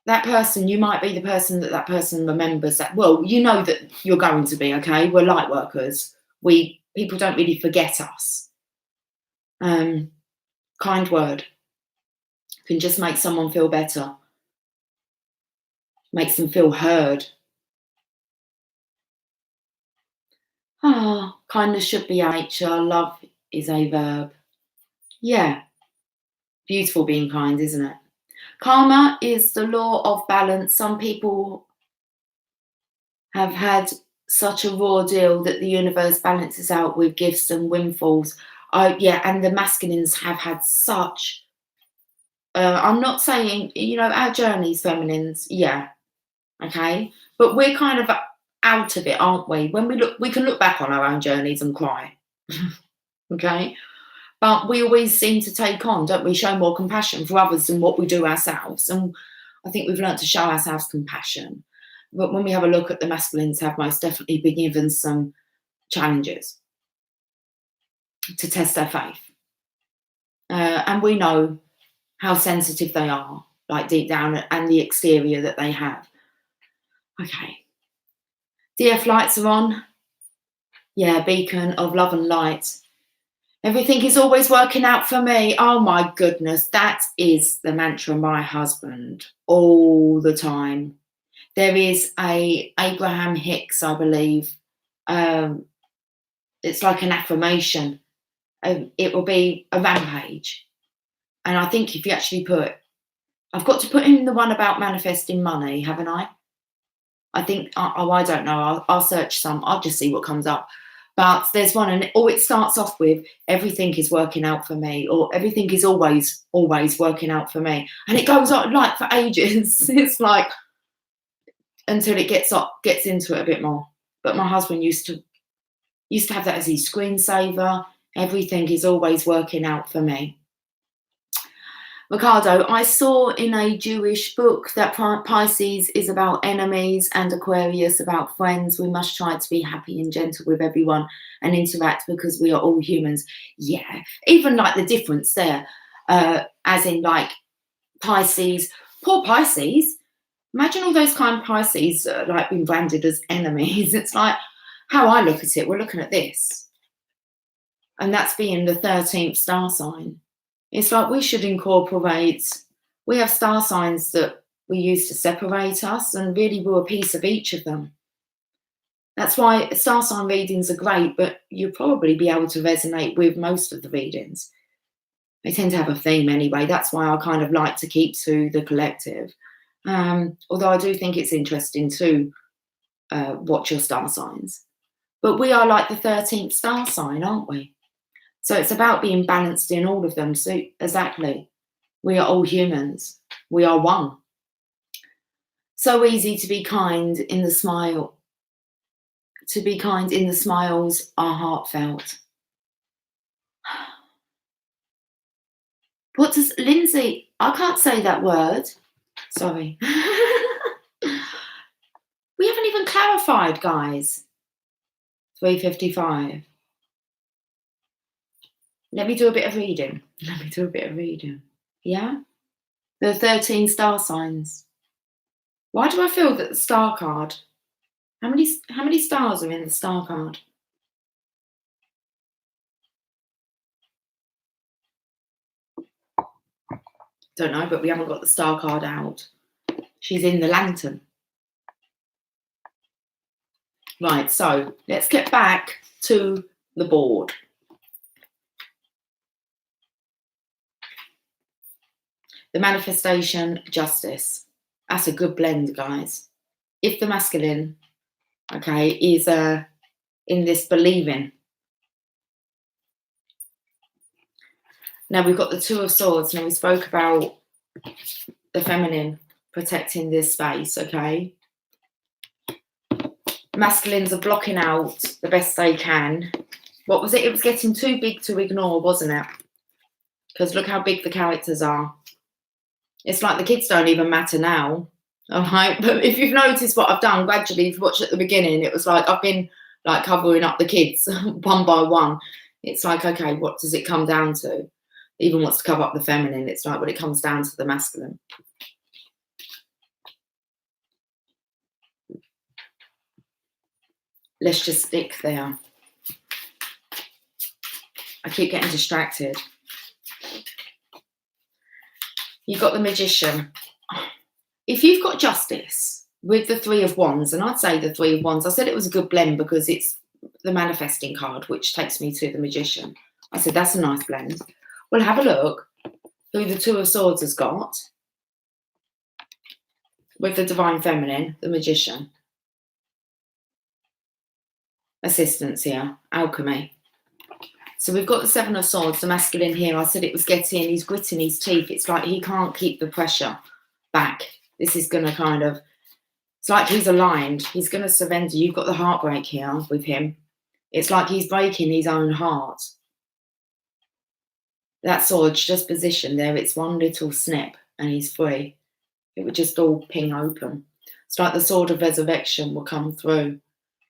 that person, you might be the person that person remembers. That, well, you know that you're going to be, okay? We're light workers. People don't really forget us. Kind word can just make someone feel better. Makes them feel heard. Kindness should be our nature. Love is a verb. Yeah. Beautiful being kind, isn't it? Karma is the law of balance. Some people have had such a raw deal that the universe balances out with gifts and windfalls. Yeah, and the masculines have had such... I'm not saying, you know, our journeys, feminines, yeah. Okay, but we're kind of out of it, aren't we? When we can look back on our own journeys and cry. Okay, but we always seem to take on, don't we, show more compassion for others than what we do ourselves. And I think we've learned to show ourselves compassion. But when we have a look at the masculines, have most definitely been given some challenges to test their faith. And we know how sensitive they are, like deep down, and the exterior that they have. Okay. DF lights are on. Yeah, beacon of love and light. Everything is always working out for me. Oh my goodness, that is the mantra of my husband all the time. There is a Abraham Hicks, I believe. It's like an affirmation. It will be a rampage. And I think if you actually I've got to put in the one about manifesting money, haven't I? I think, I don't know. I'll search some. I'll just see what comes up. But there's one, and it starts off with everything is working out for me, or everything is always working out for me. And it goes on like for ages. It's like until it gets into it a bit more. But my husband used to have that as his screensaver. Everything is always working out for me. Ricardo, I saw in a Jewish book that Pisces is about enemies and Aquarius about friends. We must try to be happy and gentle with everyone and interact because we are all humans. Yeah, even like the difference there, as in like Pisces, poor Pisces. Imagine all those kind of Pisces like being branded as enemies. It's like how I look at it. We're looking at this. And that's being the 13th star sign. It's like we should incorporate, we have star signs that we use to separate us, and really we're a piece of each of them. That's why star sign readings are great, but you'll probably be able to resonate with most of the readings. They tend to have a theme anyway. That's why I kind of like to keep to the collective. Although I do think it's interesting to watch your star signs. But we are like the 13th star sign, aren't we? So it's about being balanced in all of them. So exactly, we are all humans. We are one. So easy to be kind in the smile. To be kind in the smiles are heartfelt. What does Lindsay? I can't say that word. Sorry. We haven't even clarified, guys. 3:55. Let me do a bit of reading. Yeah? The 13 star signs. Why do I feel that the star card? How many stars are in the star card? Don't know, but we haven't got the star card out. She's in the lantern. Right, so let's get back to the board. The manifestation, justice. That's a good blend, guys. If the masculine, okay, is in this believing. Now we've got the Two of Swords. Now we spoke about the feminine protecting this space, okay? Masculines are blocking out the best they can. What was it? It was getting too big to ignore, wasn't it? Because look how big the characters are. It's like the kids don't even matter now. All right. But if you've noticed what I've done gradually, if you watched at the beginning, it was like I've been like covering up the kids one by one. It's like, okay, what does it come down to? Even wants to cover up the feminine. It's like when it comes down to the masculine. Let's just stick there. I keep getting distracted. You've got the Magician. If you've got justice with the Three of Wands, and I'd say the Three of Wands, I said it was a good blend because it's the manifesting card, which takes me to the Magician. I said, that's a nice blend. Well, have a look who the Two of Swords has got with the Divine Feminine, the Magician. Assistance here, alchemy. So we've got the Seven of Swords, the masculine here. I said it was getting, he's gritting his teeth. It's like he can't keep the pressure back. This is going to kind of, it's like he's aligned. He's going to surrender. You've got the heartbreak here with him. It's like he's breaking his own heart. That sword's just positioned there. It's one little snip and he's free. It would just all ping open. It's like the sword of resurrection will come through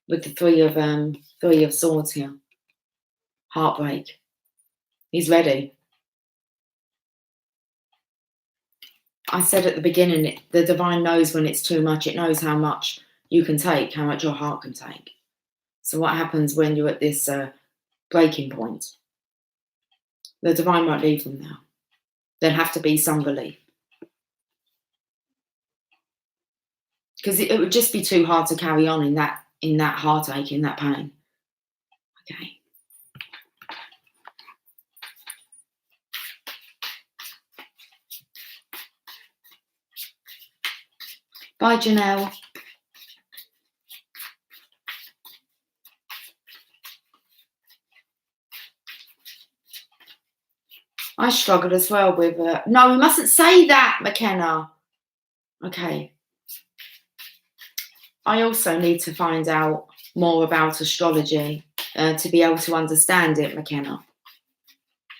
with the Three Three of Swords here. Heartbreak. He's ready. I said at the beginning, the divine knows when it's too much. It knows how much you can take, how much your heart can take. So what happens when you're at this breaking point? The divine won't leave them now. There'll have to be some relief. Because it would just be too hard to carry on in that heartache, in that pain. Okay. Bye, Janelle. I struggled as well with no, we mustn't say that, McKenna. Okay. I also need to find out more about astrology to be able to understand it, McKenna.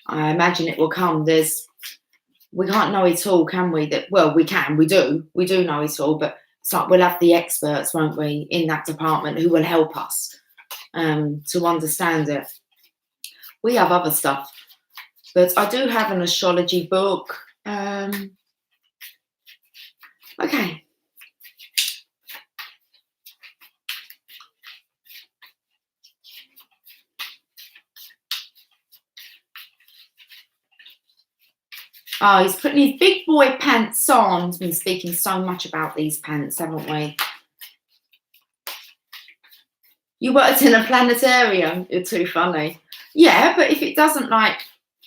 I imagine it will come. We can't know it all, can we? We can, we do know it all, but it's like we'll have the experts, won't we, in that department who will help us to understand it. We have other stuff, but I do have an astrology book. Okay. Oh, he's putting his big boy pants on. We've been speaking so much about these pants, haven't we? You worked in a planetarium. You're too funny. Yeah, but if it doesn't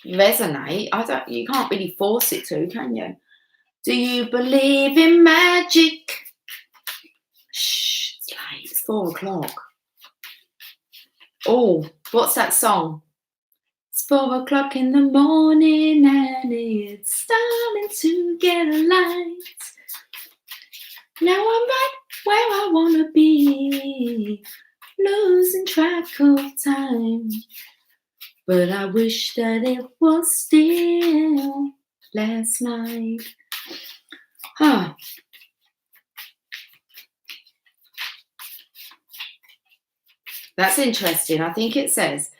resonate, you can't really force it to, can you? Do you believe in magic? Shh, it's late. It's 4 o'clock. Oh, what's that song? It's 4 o'clock in the morning and it's starting to get light. Now I'm right where I want to be, losing track of time. But I wish that it was still last night. Huh. That's interesting. I think it says,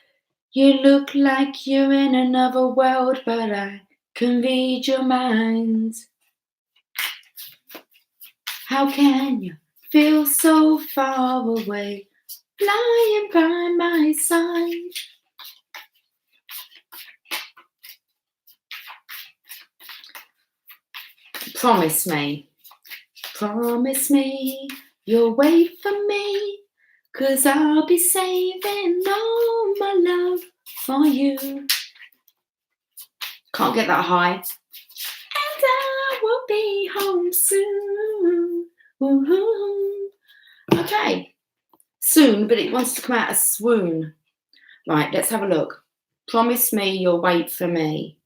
you look like you're in another world, but I can read your mind. How can you feel so far away, lying by my side? Promise me you'll wait for me, 'cause I'll be saving all my love for you. Can't get that high. And I will be home soon. Woo-hoo. Okay, soon, but it wants to come out as swoon. Right, let's have a look. Promise me you'll wait for me.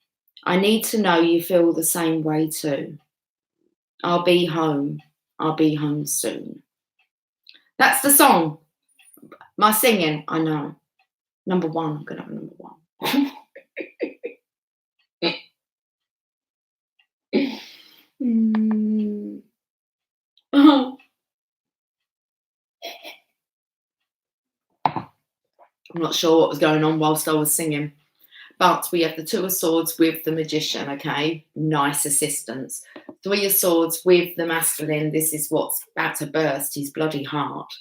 I need to know you feel the same way too. I'll be home soon. That's the song. My singing, I know. Number 1, I'm gonna have number 1. Oh. I'm not sure what was going on whilst I was singing. But we have the 2 of Swords with the Magician, okay? Nice assistance. 3 of Swords with the masculine. This is what's about to burst his bloody heart.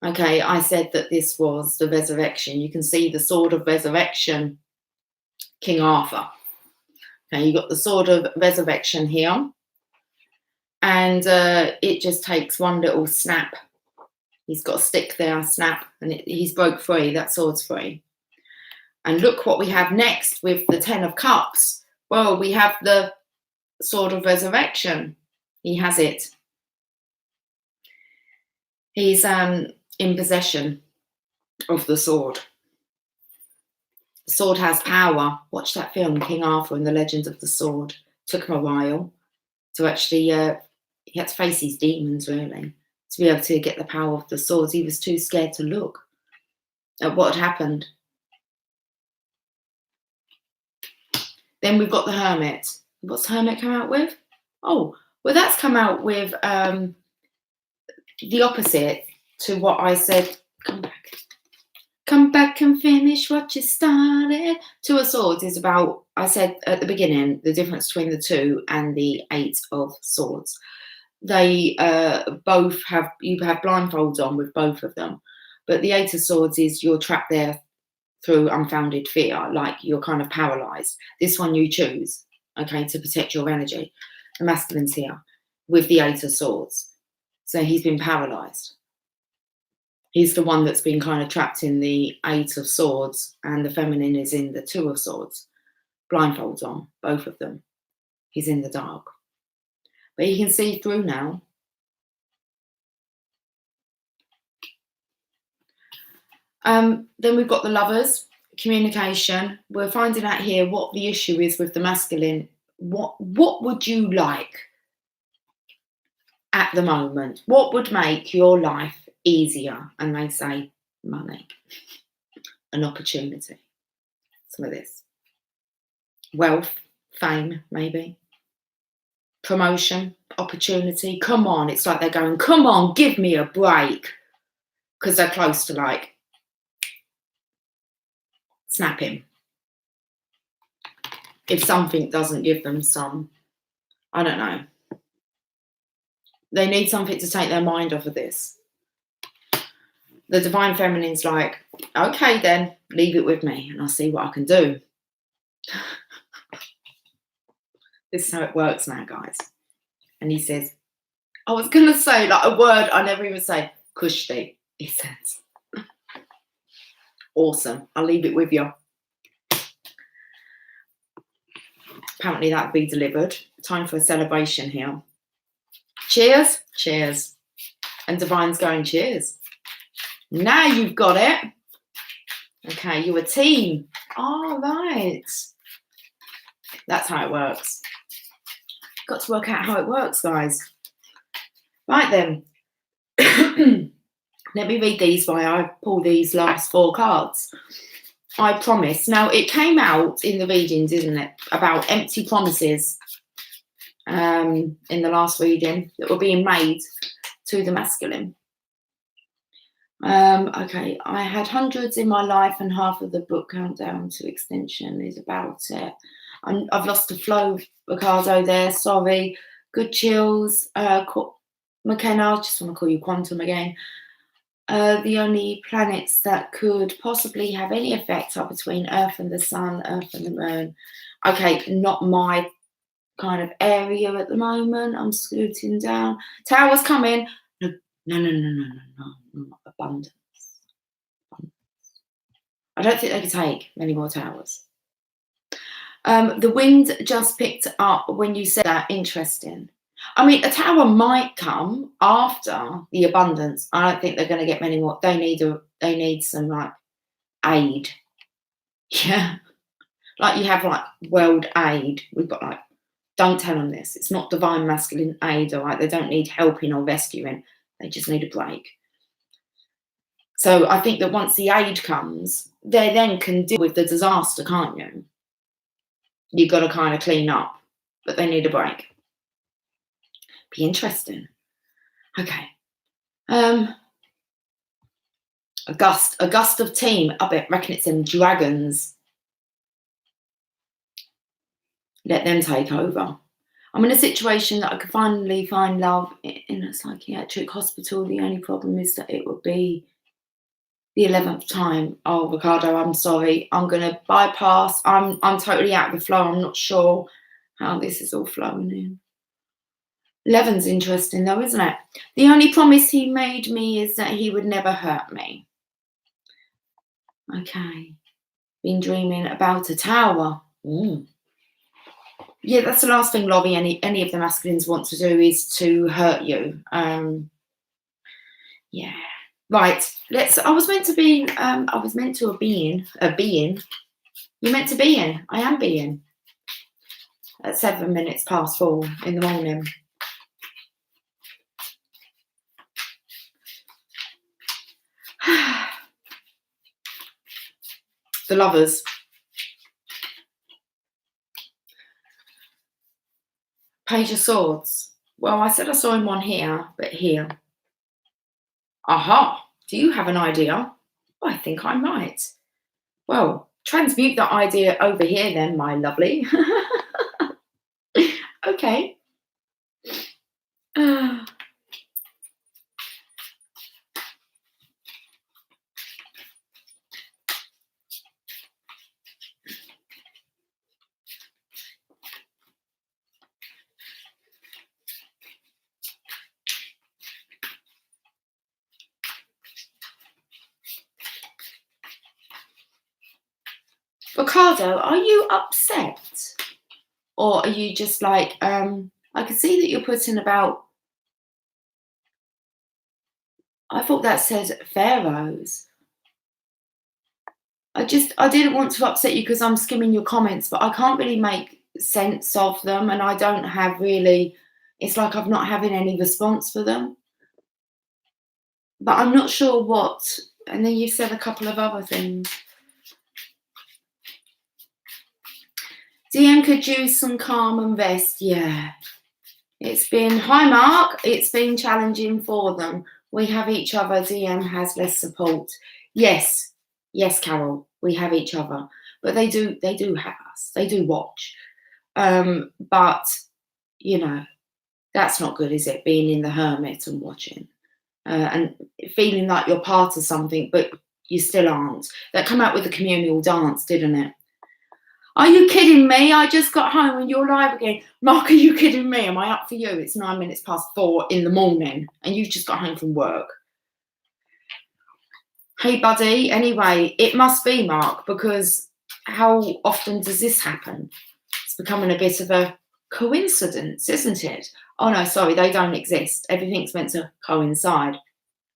Okay, I said that this was the resurrection. You can see the sword of resurrection, King Arthur. Okay, you got the sword of resurrection here. And it just takes one little snap. He's got a stick there, snap, and he's broke free. That sword's free. And look what we have next with the 10 of Cups. Well, we have the sword of resurrection. He has it. He's in possession of the sword. The sword has power. Watch that film, King Arthur and the Legend of the Sword. Took him a while to actually, he had to face his demons, really, to be able to get the power of the swords. He was too scared to look at what had happened. Then we've got the Hermit. What's Hermit come out with? Oh, well, that's come out with the opposite to what I said. Come back. Come back and finish what you started. Two of Swords is about, I said at the beginning, the difference between the two and the Eight of Swords. They both have, you have blindfolds on with both of them. But the Eight of Swords is you're trapped there through unfounded fear, like you're kind of paralyzed. This one you choose, okay, to protect your energy. The masculine's here with the Eight of Swords. So he's been paralyzed. He's the one that's been kind of trapped in the Eight of Swords, and the feminine is in the Two of Swords. Blindfolds on, both of them. He's in the dark. But he can see through now. Then we've got the Lovers, communication. We're finding out here what the issue is with the masculine. What would you like at the moment? What would make your life easier? And they say money, an opportunity, some of this. Wealth, fame, maybe. Promotion, opportunity. Come on, it's like they're going, come on, give me a break. Because they're close to like snapping. If something doesn't give them some, I don't know. They need something to take their mind off of this. The Divine Feminine's like, okay then, leave it with me and I'll see what I can do. This is how it works now, guys. And he says, I was going to say like a word I never even say, Kushti, he says. Awesome, I'll leave it with you. Apparently that'll be delivered. Time for a celebration here. Cheers, cheers. And Divine's going, cheers. Now you've got it. Okay, you're a team. All right. That's how it works. Got to work out how it works, guys. Right then. Let me read these while I pull these last 4 cards. I promise. Now, it came out in the readings, isn't it, about empty promises in the last reading that were being made to the masculine. Okay, I had hundreds in my life and half of the book Countdown to Extinction is about it. I've lost the flow, Ricardo, there, sorry. Good chills. McKenna, I just want to call you Quantum again. The only planets that could possibly have any effect are between Earth and the Sun, Earth and the Moon. Okay, not my kind of area at the moment. I'm scooting down. Tower's coming. No. Abundance. I don't think they can take many more towers. The wind just picked up when you said that. Interesting. I mean, a tower might come after the abundance. I don't think they're going to get many more. They need some like aid. Yeah, like you have like world aid. We've got like, don't tell them this. It's not divine masculine aid. All right, they don't need helping or rescuing. They just need a break. So I think that once the aid comes, they then can deal with the disaster, can't you? You've got to kind of clean up, but they need a break. Be interesting. Okay. A gust of team. I reckon it's them dragons. Let them take over. I'm in a situation that I could finally find love in a psychiatric hospital. The only problem is that it would be the 11th time. Oh, Ricardo, I'm sorry. I'm going to bypass. I'm totally out of the flow. I'm not sure how this is all flowing in. 11's interesting though, isn't it? The only promise he made me is that he would never hurt me. Okay. Been dreaming about a tower. Yeah, that's the last thing, Lobby, any of the masculines want to do is to hurt you. Yeah. Right. I was meant to be a being. You're meant to be in. I am being. At 7 minutes past 4 in the morning. The Lovers. Page of Swords. Well, I said I saw him one here, but here. Aha. Do you have an idea? Oh, I think I might. Well, transmute that idea over here then, my lovely. Okay. Ricardo, are you upset? Or are you just like, I can see that you're putting about, I thought that said pharaohs. I didn't want to upset you because I'm skimming your comments, but I can't really make sense of them, and I don't have really, it's like I'm not having any response for them. But I'm not sure what, and then you said a couple of other things. DM could use some calm and rest. Yeah. It's been, hi Mark, it's been challenging for them. We have each other. DM has less support. Yes, Carol, we have each other. But they do have us. They do watch. But, you know, that's not good, is it? Being in the hermit and watching. And feeling like you're part of something, but you still aren't. That come out with the communal dance, didn't it? Are you kidding me? I just got home and you're live again. Mark, are you kidding me? Am I up for you? It's 9 minutes past 4 in the morning and you've just got home from work. Hey, buddy. Anyway, it must be, Mark, because how often does this happen? It's becoming a bit of a coincidence, isn't it? Oh, no, sorry, they don't exist. Everything's meant to coincide.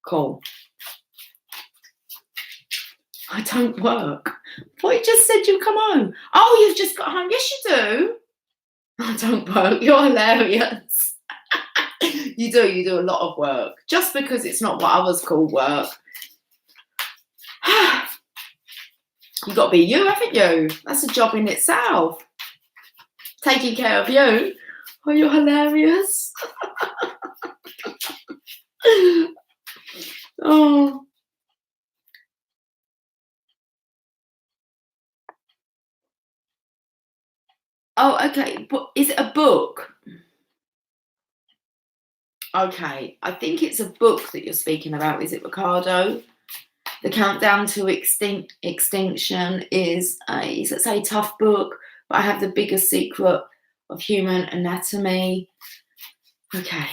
Cool. I don't work. Well, you just said you'd come home. Oh, you've just got home. Yes, you do. I don't work. You're hilarious. You do a lot of work. Just because it's not what others call work. You've got to be you, haven't you? That's a job in itself. Taking care of you. Oh, you're hilarious. Oh. Oh, okay. But is it a book? Okay. I think it's a book that you're speaking about. Is it, Ricardo? The Countdown to Extinction is let's say, tough book, but I have the biggest secret of human anatomy. Okay.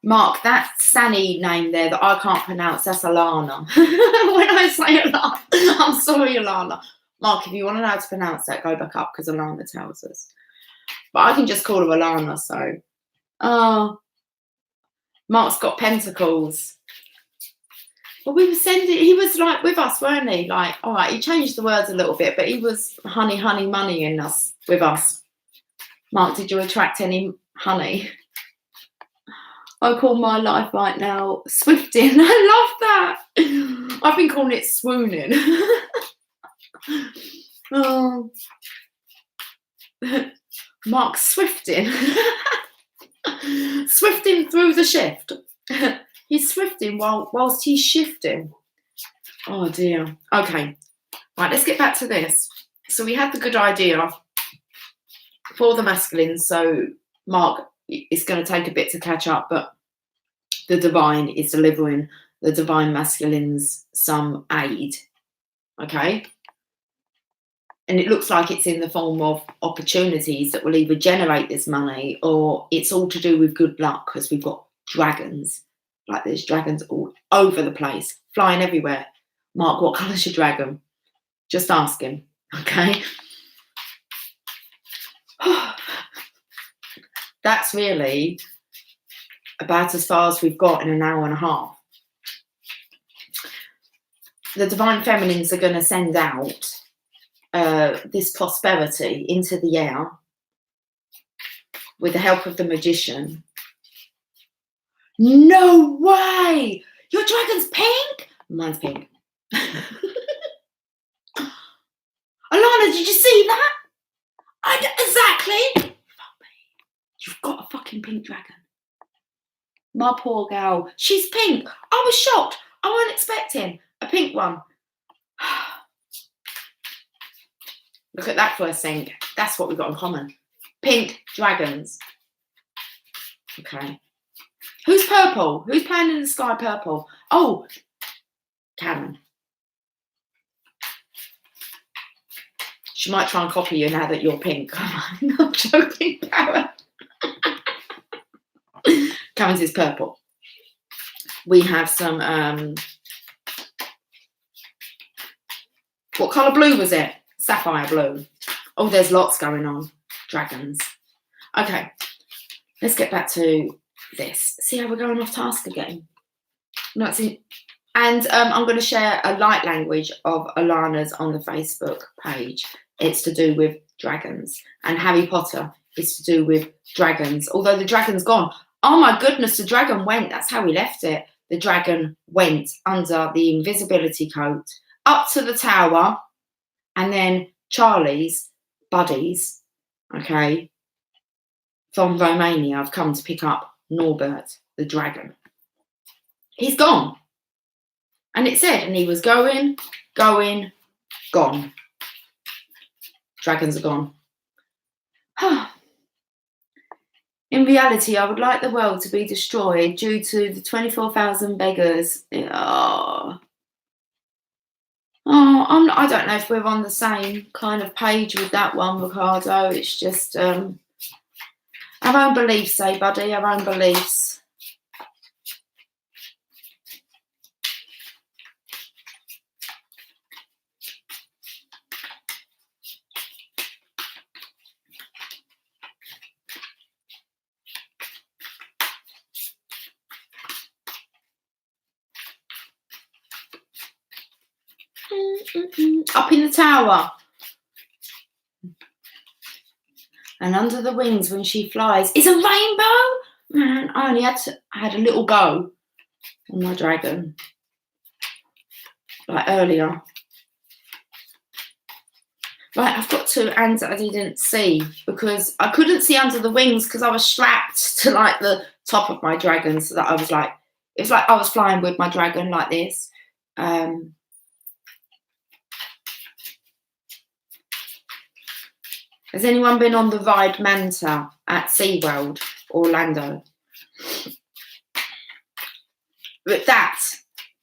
Mark, that Sani name there that I can't pronounce, that's Alana. When I say Alana, I'm sorry, Alana. Mark, if you want to know how to pronounce that, go back up because Alana tells us. But I can just call her Alana, so. Oh, Mark's got pentacles. Well, we were sending, he was like with us, weren't he? Like, all right, he changed the words a little bit, but he was honey, money in us, with us. Mark, did you attract any honey? I call my life right now swifting. I love that. I've been calling it swooning. Oh. Mark swifting. Swifting through the shift. He's swifting whilst he's shifting. Oh dear. Okay. Right, let's get back to this. So we had the good idea for the masculine. So Mark, it's going to take a bit to catch up, but the divine is delivering the divine masculines some aid. Okay. And it looks like it's in the form of opportunities that will either generate this money or it's all to do with good luck because we've got dragons. Like there's dragons all over the place, flying everywhere. Mark, what colour's your dragon? Just ask him, okay? That's really about as far as we've got in an hour and a half. The divine feminines are going to send out this prosperity into the air with the help of the magician. No way! Your dragon's pink? Mine's pink. Alana, did you see that? Exactly. You've got a fucking pink dragon. my poor girl. She's pink. I was shocked. I wasn't expecting a pink one. Look at that first thing. That's what we've got in common. Pink dragons. Okay. Who's purple? Who's playing in the sky purple? Oh, Karen. She might try and copy you now that you're pink. I'm not joking, Karen. Karen's is purple. We have some, what colour blue was it? Sapphire blue. Oh, there's lots going on. Dragons. Okay, let's get back to this. See how we're going off task again? Not see. And I'm going to share a light language of Alana's on the Facebook page. It's to do with dragons. And Harry Potter is to do with dragons. Although the dragon's gone. Oh my goodness, the dragon went. That's how we left it. The dragon went under the invisibility coat up to the tower. And then Charlie's buddies, okay, from Romania have come to pick up Norbert, the dragon. He's gone. And it said, and he was going, gone. Dragons are gone. In reality, I would like the world to be destroyed due to the 24,000 beggars. I don't know if we're on the same kind of page with that one, Ricardo. It's just our own beliefs, eh, buddy? Our own beliefs. Up in the tower. And under the wings when she flies is a rainbow. Man, I only had a little go on my dragon. Like earlier. Right, I've got two ants that I didn't see because I couldn't see under the wings because I was strapped to like the top of my dragon, so that I was like, it's like I was flying with my dragon like this. Has anyone been on the ride Manta at SeaWorld, Orlando? But that,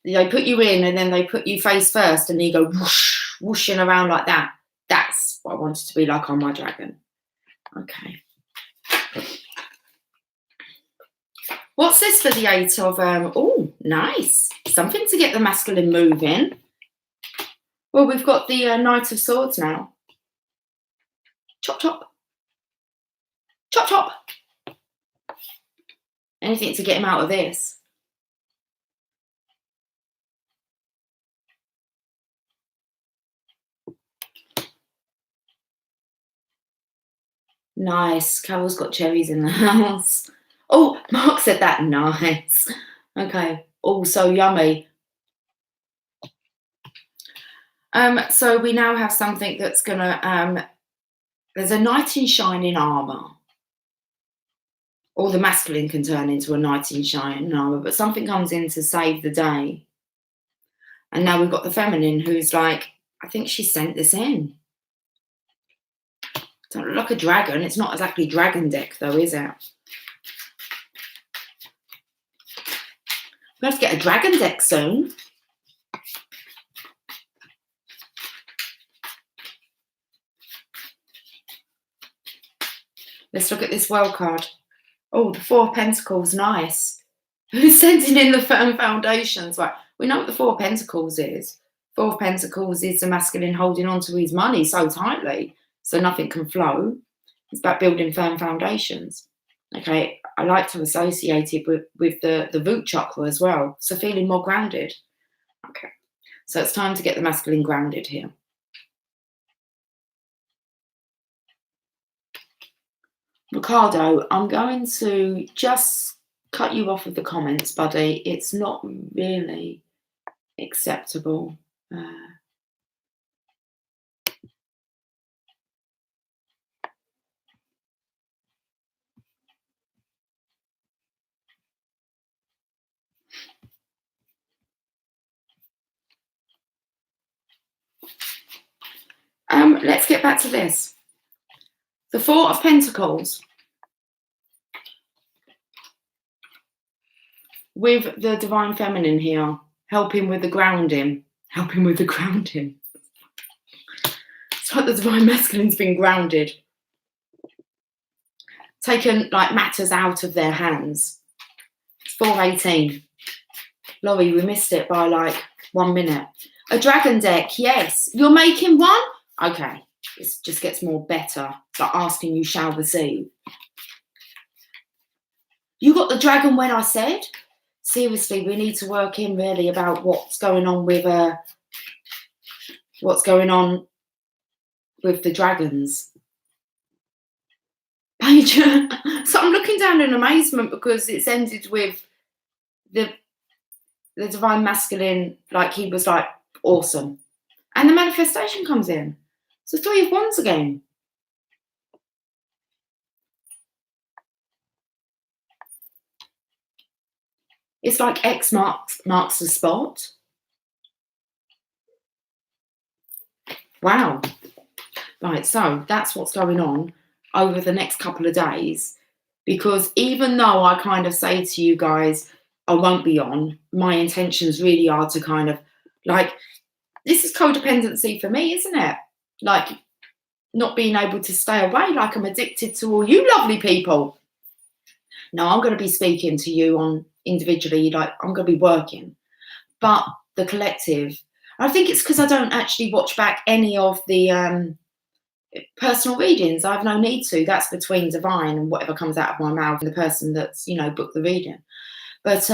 they put you in and then they put you face first and you go whoosh, whooshing around like that. That's what I wanted to be like on my dragon. Okay. What's this for the 8 of, oh, nice. Something to get the masculine moving. Well, we've got the Knight of Swords now. Chop, chop. Chop, chop. Anything to get him out of this. Nice. Carol's got cherries in the house. Oh, Mark said that. Nice. Okay. Oh, so yummy. So we now have something that's gonna there's a knight in shining armor. Or the masculine can turn into a knight in shining armor, but something comes in to save the day. And now we've got the feminine who's like, I think she sent this in. Don't look like a dragon. It's not exactly dragon deck though, is it? We're going to get a dragon deck soon. Let's look at this world card. Oh, the 4 of Pentacles, nice. Who's sending in the firm foundations? Right, we know what the 4 of Pentacles is. 4 of Pentacles is the masculine holding on to his money so tightly so nothing can flow. It's about building firm foundations. Okay, I like to associate it with the root chakra as well. So feeling more grounded. Okay, so it's time to get the masculine grounded here. Ricardo, I'm going to just cut you off with the comments, buddy. It's not really acceptable. get back to this. The Four of Pentacles with the Divine Feminine here, helping with the grounding. Helping with the grounding. It's like the Divine Masculine's been grounded. Taken like matters out of their hands. 418. Laurie, we missed it by like 1 minute. A dragon deck, yes. You're making one? Okay. It just gets more better. It's like asking, you shall receive. You got the dragon when I said? Seriously, we need to work in really about what's going on with the dragons. Page. So I'm looking down in amazement because it's ended with the Divine Masculine, like he was like awesome. And the manifestation comes in. So 3 of Wands again. It's like X marks the spot. Wow. Right, so that's what's going on over the next couple of days. Because even though I kind of say to you guys, I won't be on, my intentions really are to kind of like, this is codependency for me, isn't it? Like not being able to stay away, like I'm addicted to all you lovely people. No, I'm going to be speaking to you on individually, like I'm going to be working. But the collective, I think it's because I don't actually watch back any of the personal readings. I have no need to. That's between divine and whatever comes out of my mouth and the person that's, you know, booked the reading. But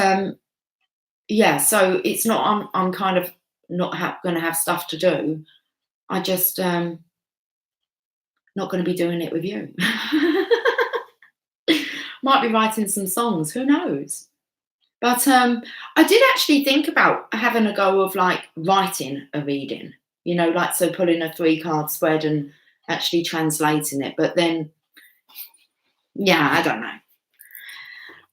yeah, so it's not, I'm kind of not going to have stuff to do. I just not going to be doing it with you. Might be writing some songs, who knows? But I did actually think about having a go of like writing a reading, you know, like so pulling a 3-card spread and actually translating it. But then, yeah, I don't know.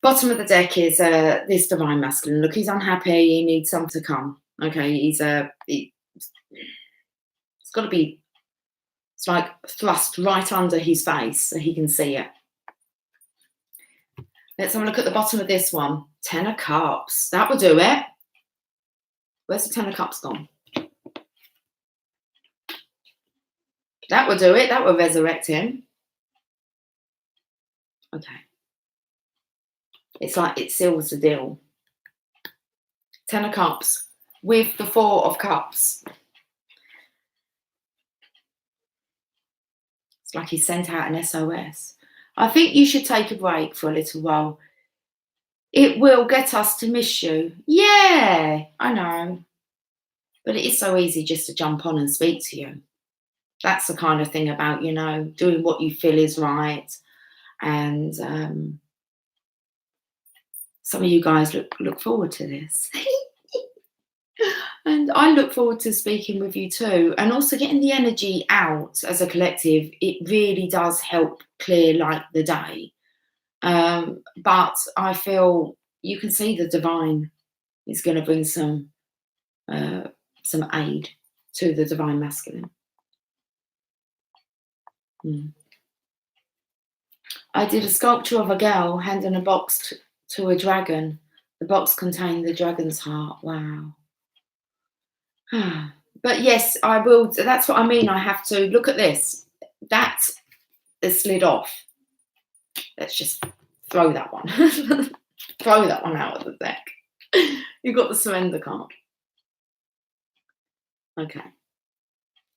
Bottom of the deck is this Divine Masculine. Look, he's unhappy. He needs something to come. Okay, it's got to be, it's like thrust right under his face so he can see it. Let's have a look at the bottom of this one. 10 of Cups. That will do it. Where's the 10 of Cups gone? That will do it. That will resurrect him. Okay. It's like it seals the deal. 10 of Cups with the 4 of Cups. It's like he sent out an SOS. I think you should take a break for a little while. It will get us to miss you. Yeah, I know. But it is so easy just to jump on and speak to you. That's the kind of thing about, you know, doing what you feel is right. And some of you guys look forward to this. And I look forward to speaking with you too. And also getting the energy out as a collective, it really does help clear like the day. But I feel you can see the divine is going to bring some aid to the Divine Masculine. I did a sculpture of a girl handing a box to a dragon. The box contained the dragon's heart. Wow. But yes, I will. That's what I mean. I have to look at this. That is slid off. Let's just throw that one. Throw that one out of the deck. You've got the surrender card. Okay.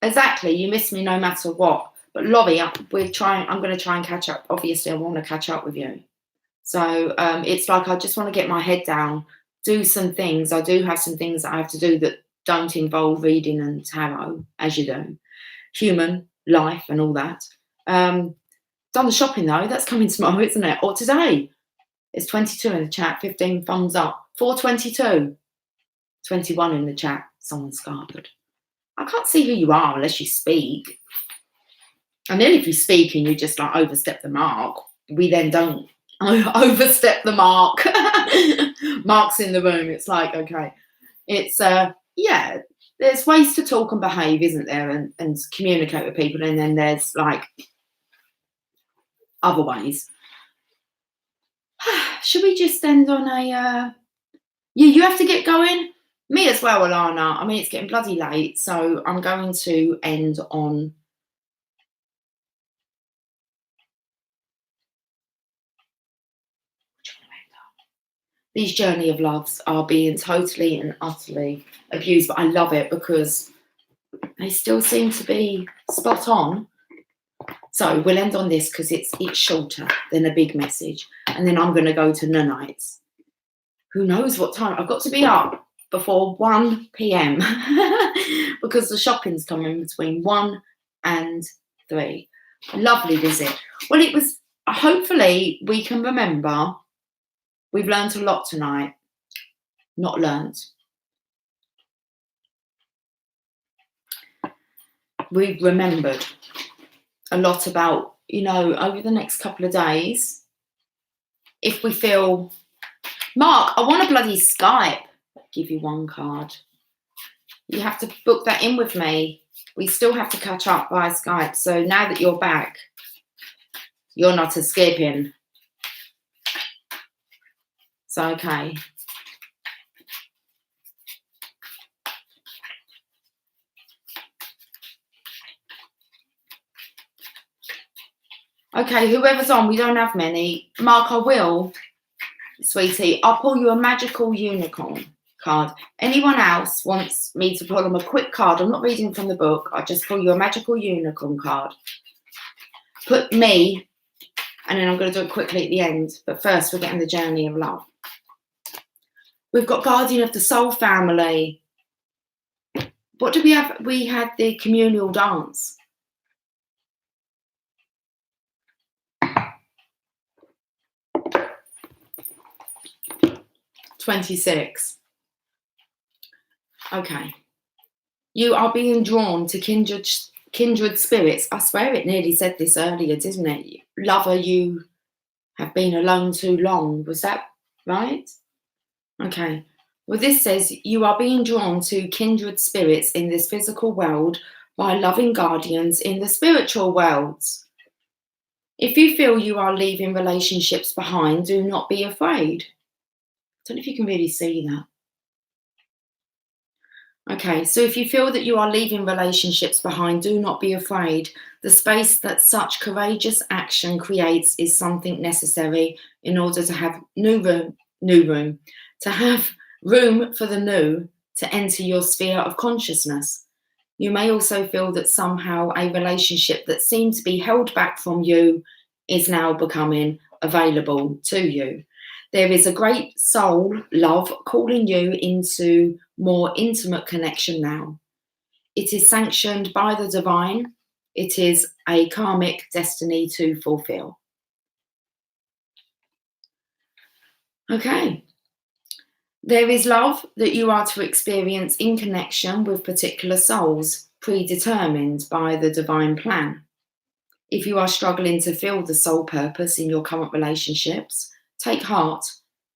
Exactly. You miss me no matter what. But Laurie, I'm going to try and catch up. Obviously, I want to catch up with you. So it's like I just want to get my head down, do some things. I do have some things that I have to do that don't involve reading and tarot, as you do. Human, life and all that. Done the shopping though. That's coming tomorrow, isn't it? Or today. It's 22 in the chat. 15 thumbs up. 422. 21 in the chat. Someone's scarpered. I can't see who you are unless you speak. And then if you speak and you just like overstep the mark, we then don't overstep the mark. Mark's in the room. It's like, okay. It's, yeah, there's ways to talk and behave, isn't there, and communicate with people, and then there's like other ways. Should we just end on a yeah, you have to get going? Me as well, Alana. I mean, it's getting bloody late, so I'm going to end on these journey of loves are being totally and utterly abused, but I love it because they still seem to be spot on. So we'll end on this because it's shorter than a big message. And then I'm going to go to Nanites. Who knows what time? I've got to be up before 1 p.m. because the shopping's coming between 1 and 3. Lovely visit. Well, it was, hopefully we can remember. We've learned a lot tonight. Not learned. We've remembered a lot about, over the next couple of days, if we feel, Mark, I want a bloody Skype. I'll give you one card. You have to book that in with me. We still have to catch up via Skype. So now that you're back, you're not escaping. So, okay. Okay, whoever's on, we don't have many. Mark, I will, sweetie. I'll pull you a magical unicorn card. Anyone else wants me to pull them a quick card? I'm not reading from the book. I'll just pull you a magical unicorn card. Put me, and then I'm going to do it quickly at the end. But first, we're getting the journey of love. We've got Guardian of the Soul family. What do we have? We had the communal dance. 26. Okay. You are being drawn to kindred spirits. I swear it nearly said this earlier, didn't it? Lover, you have been alone too long. Was that right? Okay. Well, this says you are being drawn to kindred spirits in this physical world by loving guardians in the spiritual worlds. If you feel you are leaving relationships behind, do not be afraid. I don't know if you can really see that. Okay, so if you feel that you are leaving relationships behind, do not be afraid. The space that such courageous action creates is something necessary in order to have to have room for the new to enter your sphere of consciousness. You may also feel that somehow a relationship that seemed to be held back from you is now becoming available to you. There is a great soul love calling you into more intimate connection now. It is sanctioned by the divine. It is a karmic destiny to fulfill. Okay. There is love that you are to experience in connection with particular souls, predetermined by the divine plan. If you are struggling to feel the soul purpose in your current relationships, take heart,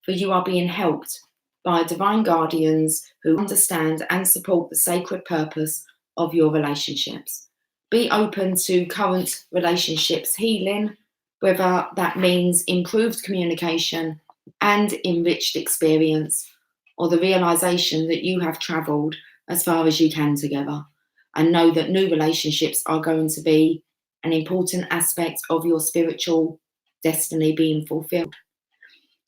for you are being helped by divine guardians who understand and support the sacred purpose of your relationships. Be open to current relationships healing, whether that means improved communication and enriched experience, or the realization that you have traveled as far as you can together, and know that new relationships are going to be an important aspect of your spiritual destiny being fulfilled.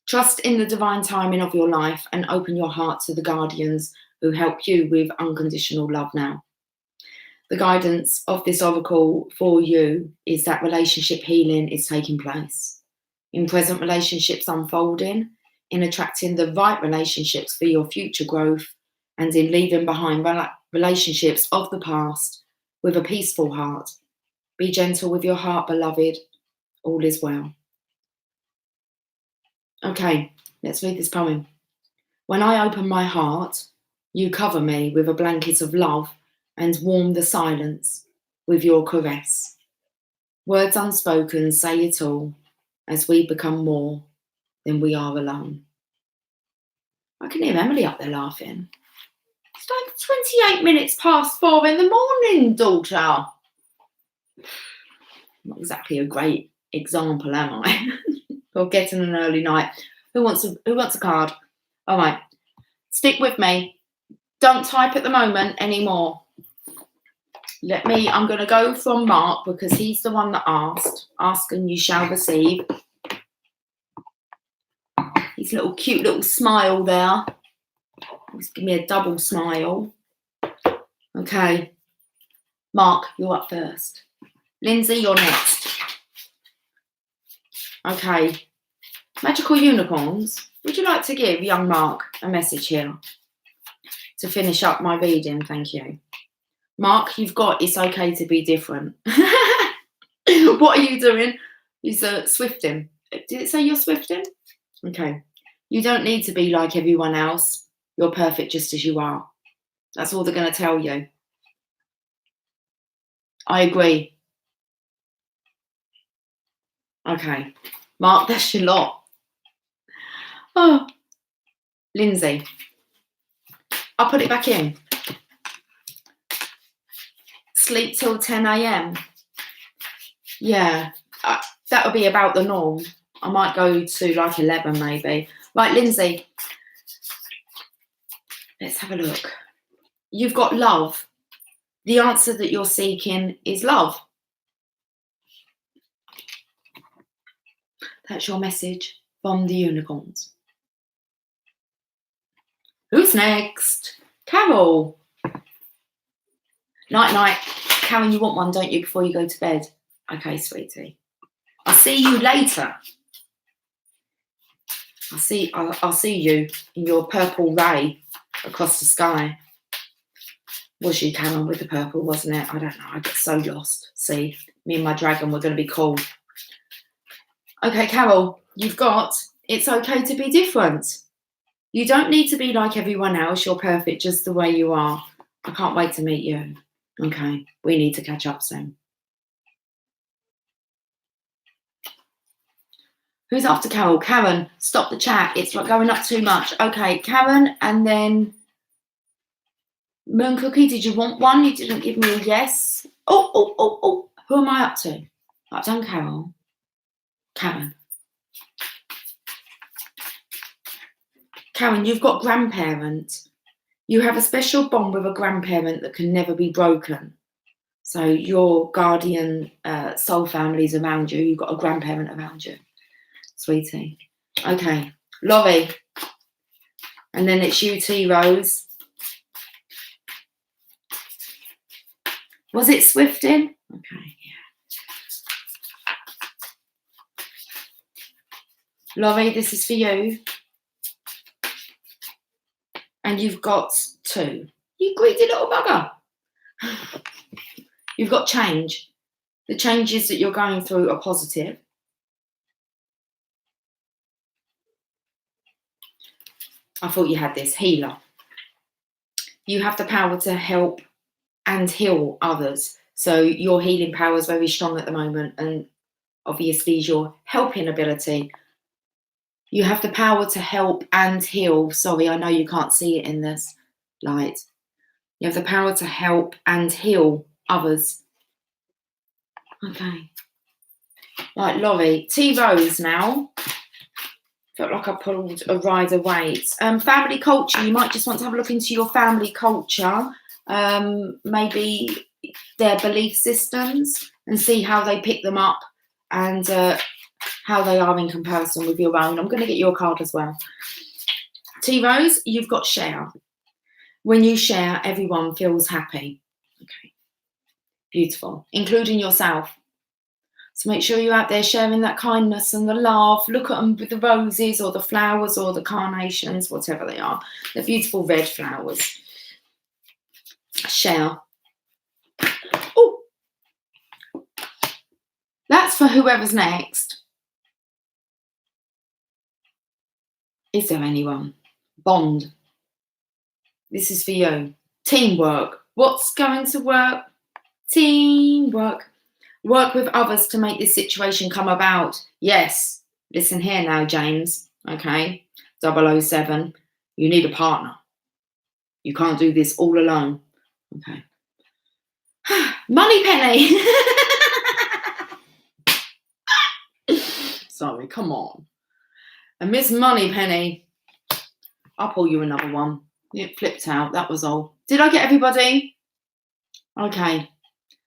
Trust in the divine timing of your life and open your heart to the guardians who help you with unconditional love now. The guidance of this oracle for you is that relationship healing is taking place. In present relationships unfolding, in attracting the right relationships for your future growth, and in leaving behind relationships of the past with a peaceful heart. Be gentle with your heart, beloved. All is well. Okay, let's read this poem. When I open my heart, you cover me with a blanket of love and warm the silence with your caress. Words unspoken say it all as we become more than we are alone. I can hear Emily up there laughing. It's like 28 minutes past 4 in the morning, daughter. Not exactly a great example, am I? Or getting an early night. Who wants a card? All right. Stick with me. Don't type at the moment anymore. I'm going to go from Mark because he's the one that asked. Ask and you shall receive. His cute little smile there. Just give me a double smile. Okay. Mark, you're up first. Lindsay, you're next. Okay. Magical unicorns. Would you like to give young Mark a message here to finish up my reading? Thank you. Mark, you've got It's Okay to Be Different. What are you doing? He's swifting. Did it say you're swifting? Okay. You don't need to be like everyone else. You're perfect just as you are. That's all they're going to tell you. I agree. Okay. Mark, that's your lot. Oh. Lindsay. I'll put it back in. Sleep till 10 a.m. Yeah, that would be about the norm. I might go to like 11 maybe. Right, Lindsay. Let's have a look. You've got love. The answer that you're seeking is love. That's your message from the unicorns. Who's next? Carol. Night. Karen, you want one, don't you, before you go to bed? Okay, sweetie. I'll see you later. I'll see you in your purple ray across the sky. Was you, Karen, with the purple, wasn't it? I don't know. I get so lost. See, me and my dragon were going to be cool. Okay, Carol, you've got It's Okay to Be Different. You don't need to be like everyone else. You're perfect just the way you are. I can't wait to meet you. Okay, we need to catch up soon. Who's after Carol? Karen, stop the chat. It's like going up too much. Okay, Karen, and then Moon Cookie, did you want one? You didn't give me a yes. Oh. Who am I up to? I've done Carol. Karen. Karen, you've got grandparent. You have a special bond with a grandparent that can never be broken. So your guardian soul family is around you. You've got a grandparent around you. Sweetie. Okay. Laurie. And then it's you, T Rose. Was it Swifting? Okay, yeah. Laurie, this is for you. And you've got 2. You greedy little bugger. You've got change. The changes that you're going through are positive. I thought you had this. Healer. You have the power to help and heal others. So your healing power is very strong at the moment. And obviously your helping ability. You have the power to help and heal. Sorry, I know you can't see it in this light. You have the power to help and heal others. Okay. Right, Laurie. T Rose now. Felt like I pulled a Rider Waite. Family culture. You might just want to have a look into your family culture. Maybe their belief systems and see how they pick them up and how they are in comparison with your own. I'm going to get your card as well. T Rose, you've got share. When you share, everyone feels happy. Okay. Beautiful. Including yourself. So make sure you're out there sharing that kindness and the love. Look at them with the roses or the flowers or the carnations, whatever they are. The beautiful red flowers. Share. Oh, that's for whoever's next. Is there anyone? Bond. This is for you. Teamwork. What's going to work? Teamwork. Work with others to make this situation come about. Yes. Listen here now, James. Okay. 007. You need a partner. You can't do this all alone. Okay. Money Penny. Sorry, come on. And Miss Money Penny, I'll pull you another one. It flipped out, that was all. Did I get everybody? Okay.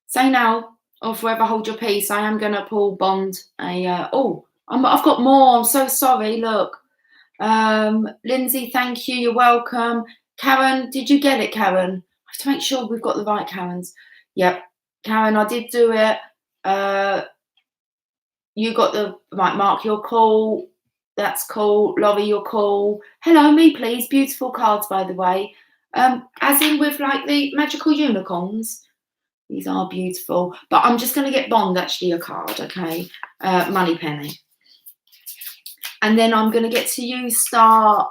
Say now or forever hold your peace. I am going to pull Bond I've got more. I'm so sorry. Look. Lindsay, thank you. You're welcome. Karen, did you get it, Karen? I have to make sure we've got the right Karens. Yep. Karen, I did do it. You got the right, Mark, you're cool. That's cool. Laurie, you're cool. Hello, me, please. Beautiful cards, by the way. As in with like the magical unicorns. These are beautiful. But I'm just going to get Bond actually a card, okay? Money Penny. And then I'm going to get to you, Star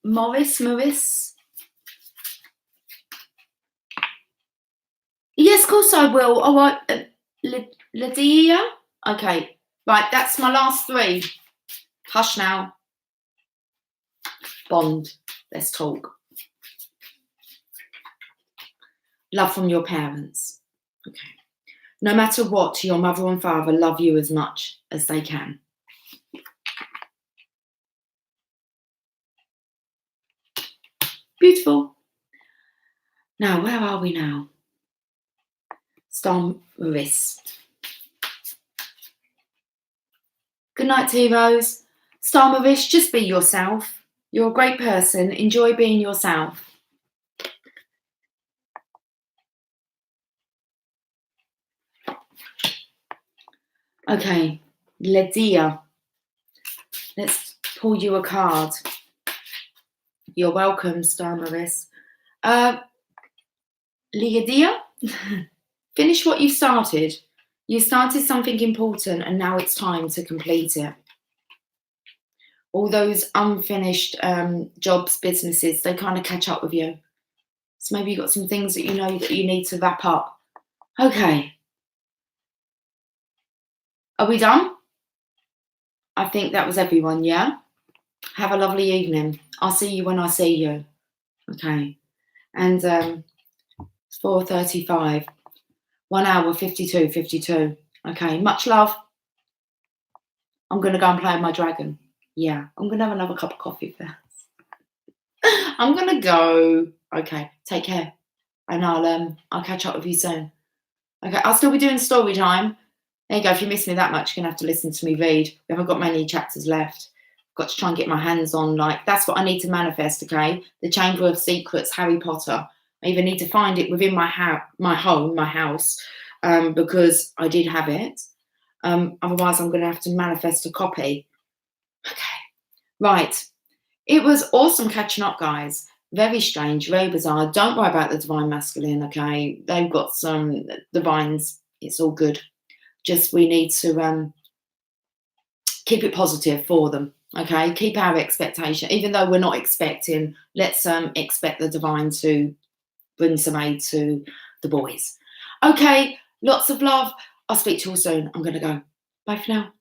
Morris. Yes, of course I will. All right. Lydia. Okay. Right, that's my last three. Hush now. Bond. Let's talk. Love from your parents. Okay. No matter what, your mother and father love you as much as they can. Beautiful. Now, where are we now? Star Maris. Good night, heroes. Star Maris, just be yourself. You're a great person. Enjoy being yourself. Okay, Lydia. Let's pull you a card. You're welcome, Star Maris. Lydia, finish what you started. You started something important and now it's time to complete it. All those unfinished jobs, businesses, they kind of catch up with you. So maybe you've got some things that you know that you need to wrap up. Okay. Are we done? I think that was everyone, yeah? Have a lovely evening. I'll see you when I see you. Okay. And it's 4:35. 1 hour, 52. Okay, much love. I'm going to go and play with my dragon. Yeah, I'm going to have another cup of coffee first. I'm going to go. Okay, take care. And I'll catch up with you soon. Okay, I'll still be doing story time. There you go. If you miss me that much, you're going to have to listen to me read. We haven't got many chapters left. I've got to try and get my hands on, like, that's what I need to manifest, okay? The Chamber of Secrets, Harry Potter. I even need to find it within my house, because I did have it. Otherwise, I'm going to have to manifest a copy. Okay, right. It was awesome catching up, guys. Very strange, very bizarre. Don't worry about the Divine Masculine, okay? They've got some divines. It's all good. Just we need to keep it positive for them, okay? Keep our expectation. Even though we're not expecting, let's expect the divine to bring some aid to the boys. Okay, lots of love. I'll speak to you all soon. I'm going to go. Bye for now.